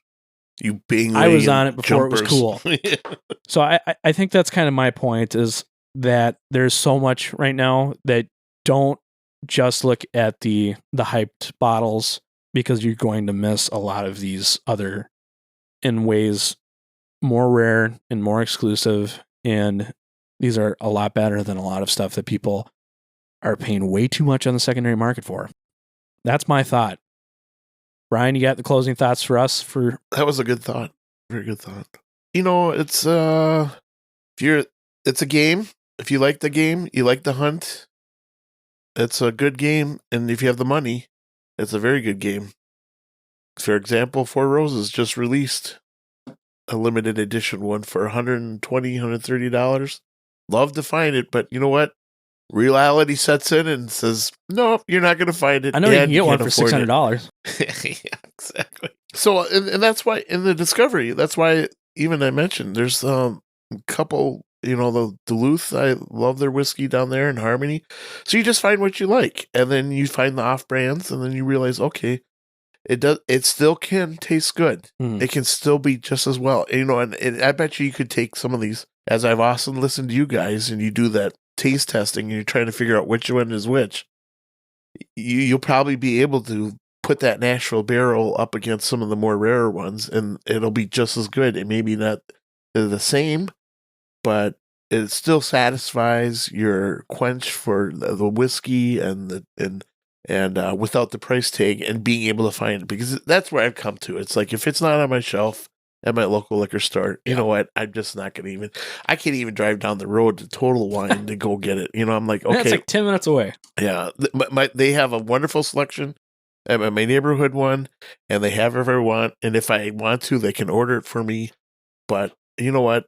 You Bingley I was on it before jumpers. It was cool. So I think that's kind of my point, is that there's so much right now that don't just look at the hyped bottles, because you're going to miss a lot of these other, in ways, more rare and more exclusive, and these are a lot better than a lot of stuff that people are paying way too much on the secondary market for. That's my thought. Brian, you got the closing thoughts for us? That was a good thought. Very good thought. It's it's a game. If you like the game, you like the hunt, it's a good game. And if you have the money, it's a very good game. For example, Four Roses just released a limited edition one for $120, $130. Love to find it, but you know what? Reality sets in and says, no, you're not going to find it. I know you can get one for $600. Yeah, exactly. So, and that's why in the Discovery, that's why even I mentioned there's a couple, the Duluth, I love their whiskey down there in Harmony. So you just find what you like, and then you find the off brands, and then you realize, okay, it still can taste good. It can still be just as well. And I bet you could take some of these, as I've often listened to you guys, and you do that taste testing and you're trying to figure out which one is which. You'll probably be able to put that Nashville barrel up against some of the more rarer ones, and it'll be just as good. It may be not the same, but it still satisfies your quench for the whiskey and without the price tag, and being able to find it, because that's where I've come to. It's like, if it's not on my shelf at my local liquor store, you know what? I'm just not going to I can't even drive down the road to Total Wine to go get it. I'm like, okay. It's like 10 minutes away. Yeah. They have a wonderful selection at my neighborhood one, and they have whatever I want. And if I want to, they can order it for me. But you know what?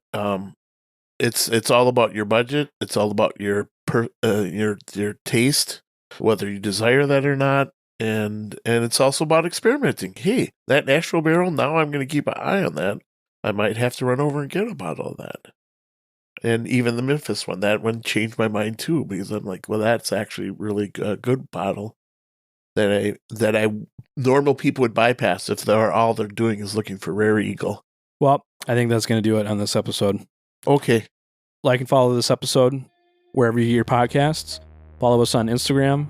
It's all about your budget. It's all about your taste, whether you desire that or not. And it's also about experimenting. Hey, that Nashville barrel, now I'm going to keep an eye on that. I might have to run over and get a bottle of that. And even the Memphis one, that one changed my mind too, because I'm like, well, that's actually really a good bottle that I normal people would bypass if all they're doing is looking for Rare Eagle. Well, I think that's going to do it on this episode. Okay. Like and follow this episode wherever you get your podcasts. Follow us on Instagram.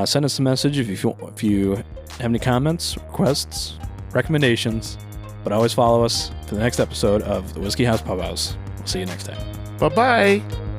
Send us a message if you have any comments, requests, recommendations. But always follow us for the next episode of the Whiskey House Pub House. We'll see you next time. Bye-bye.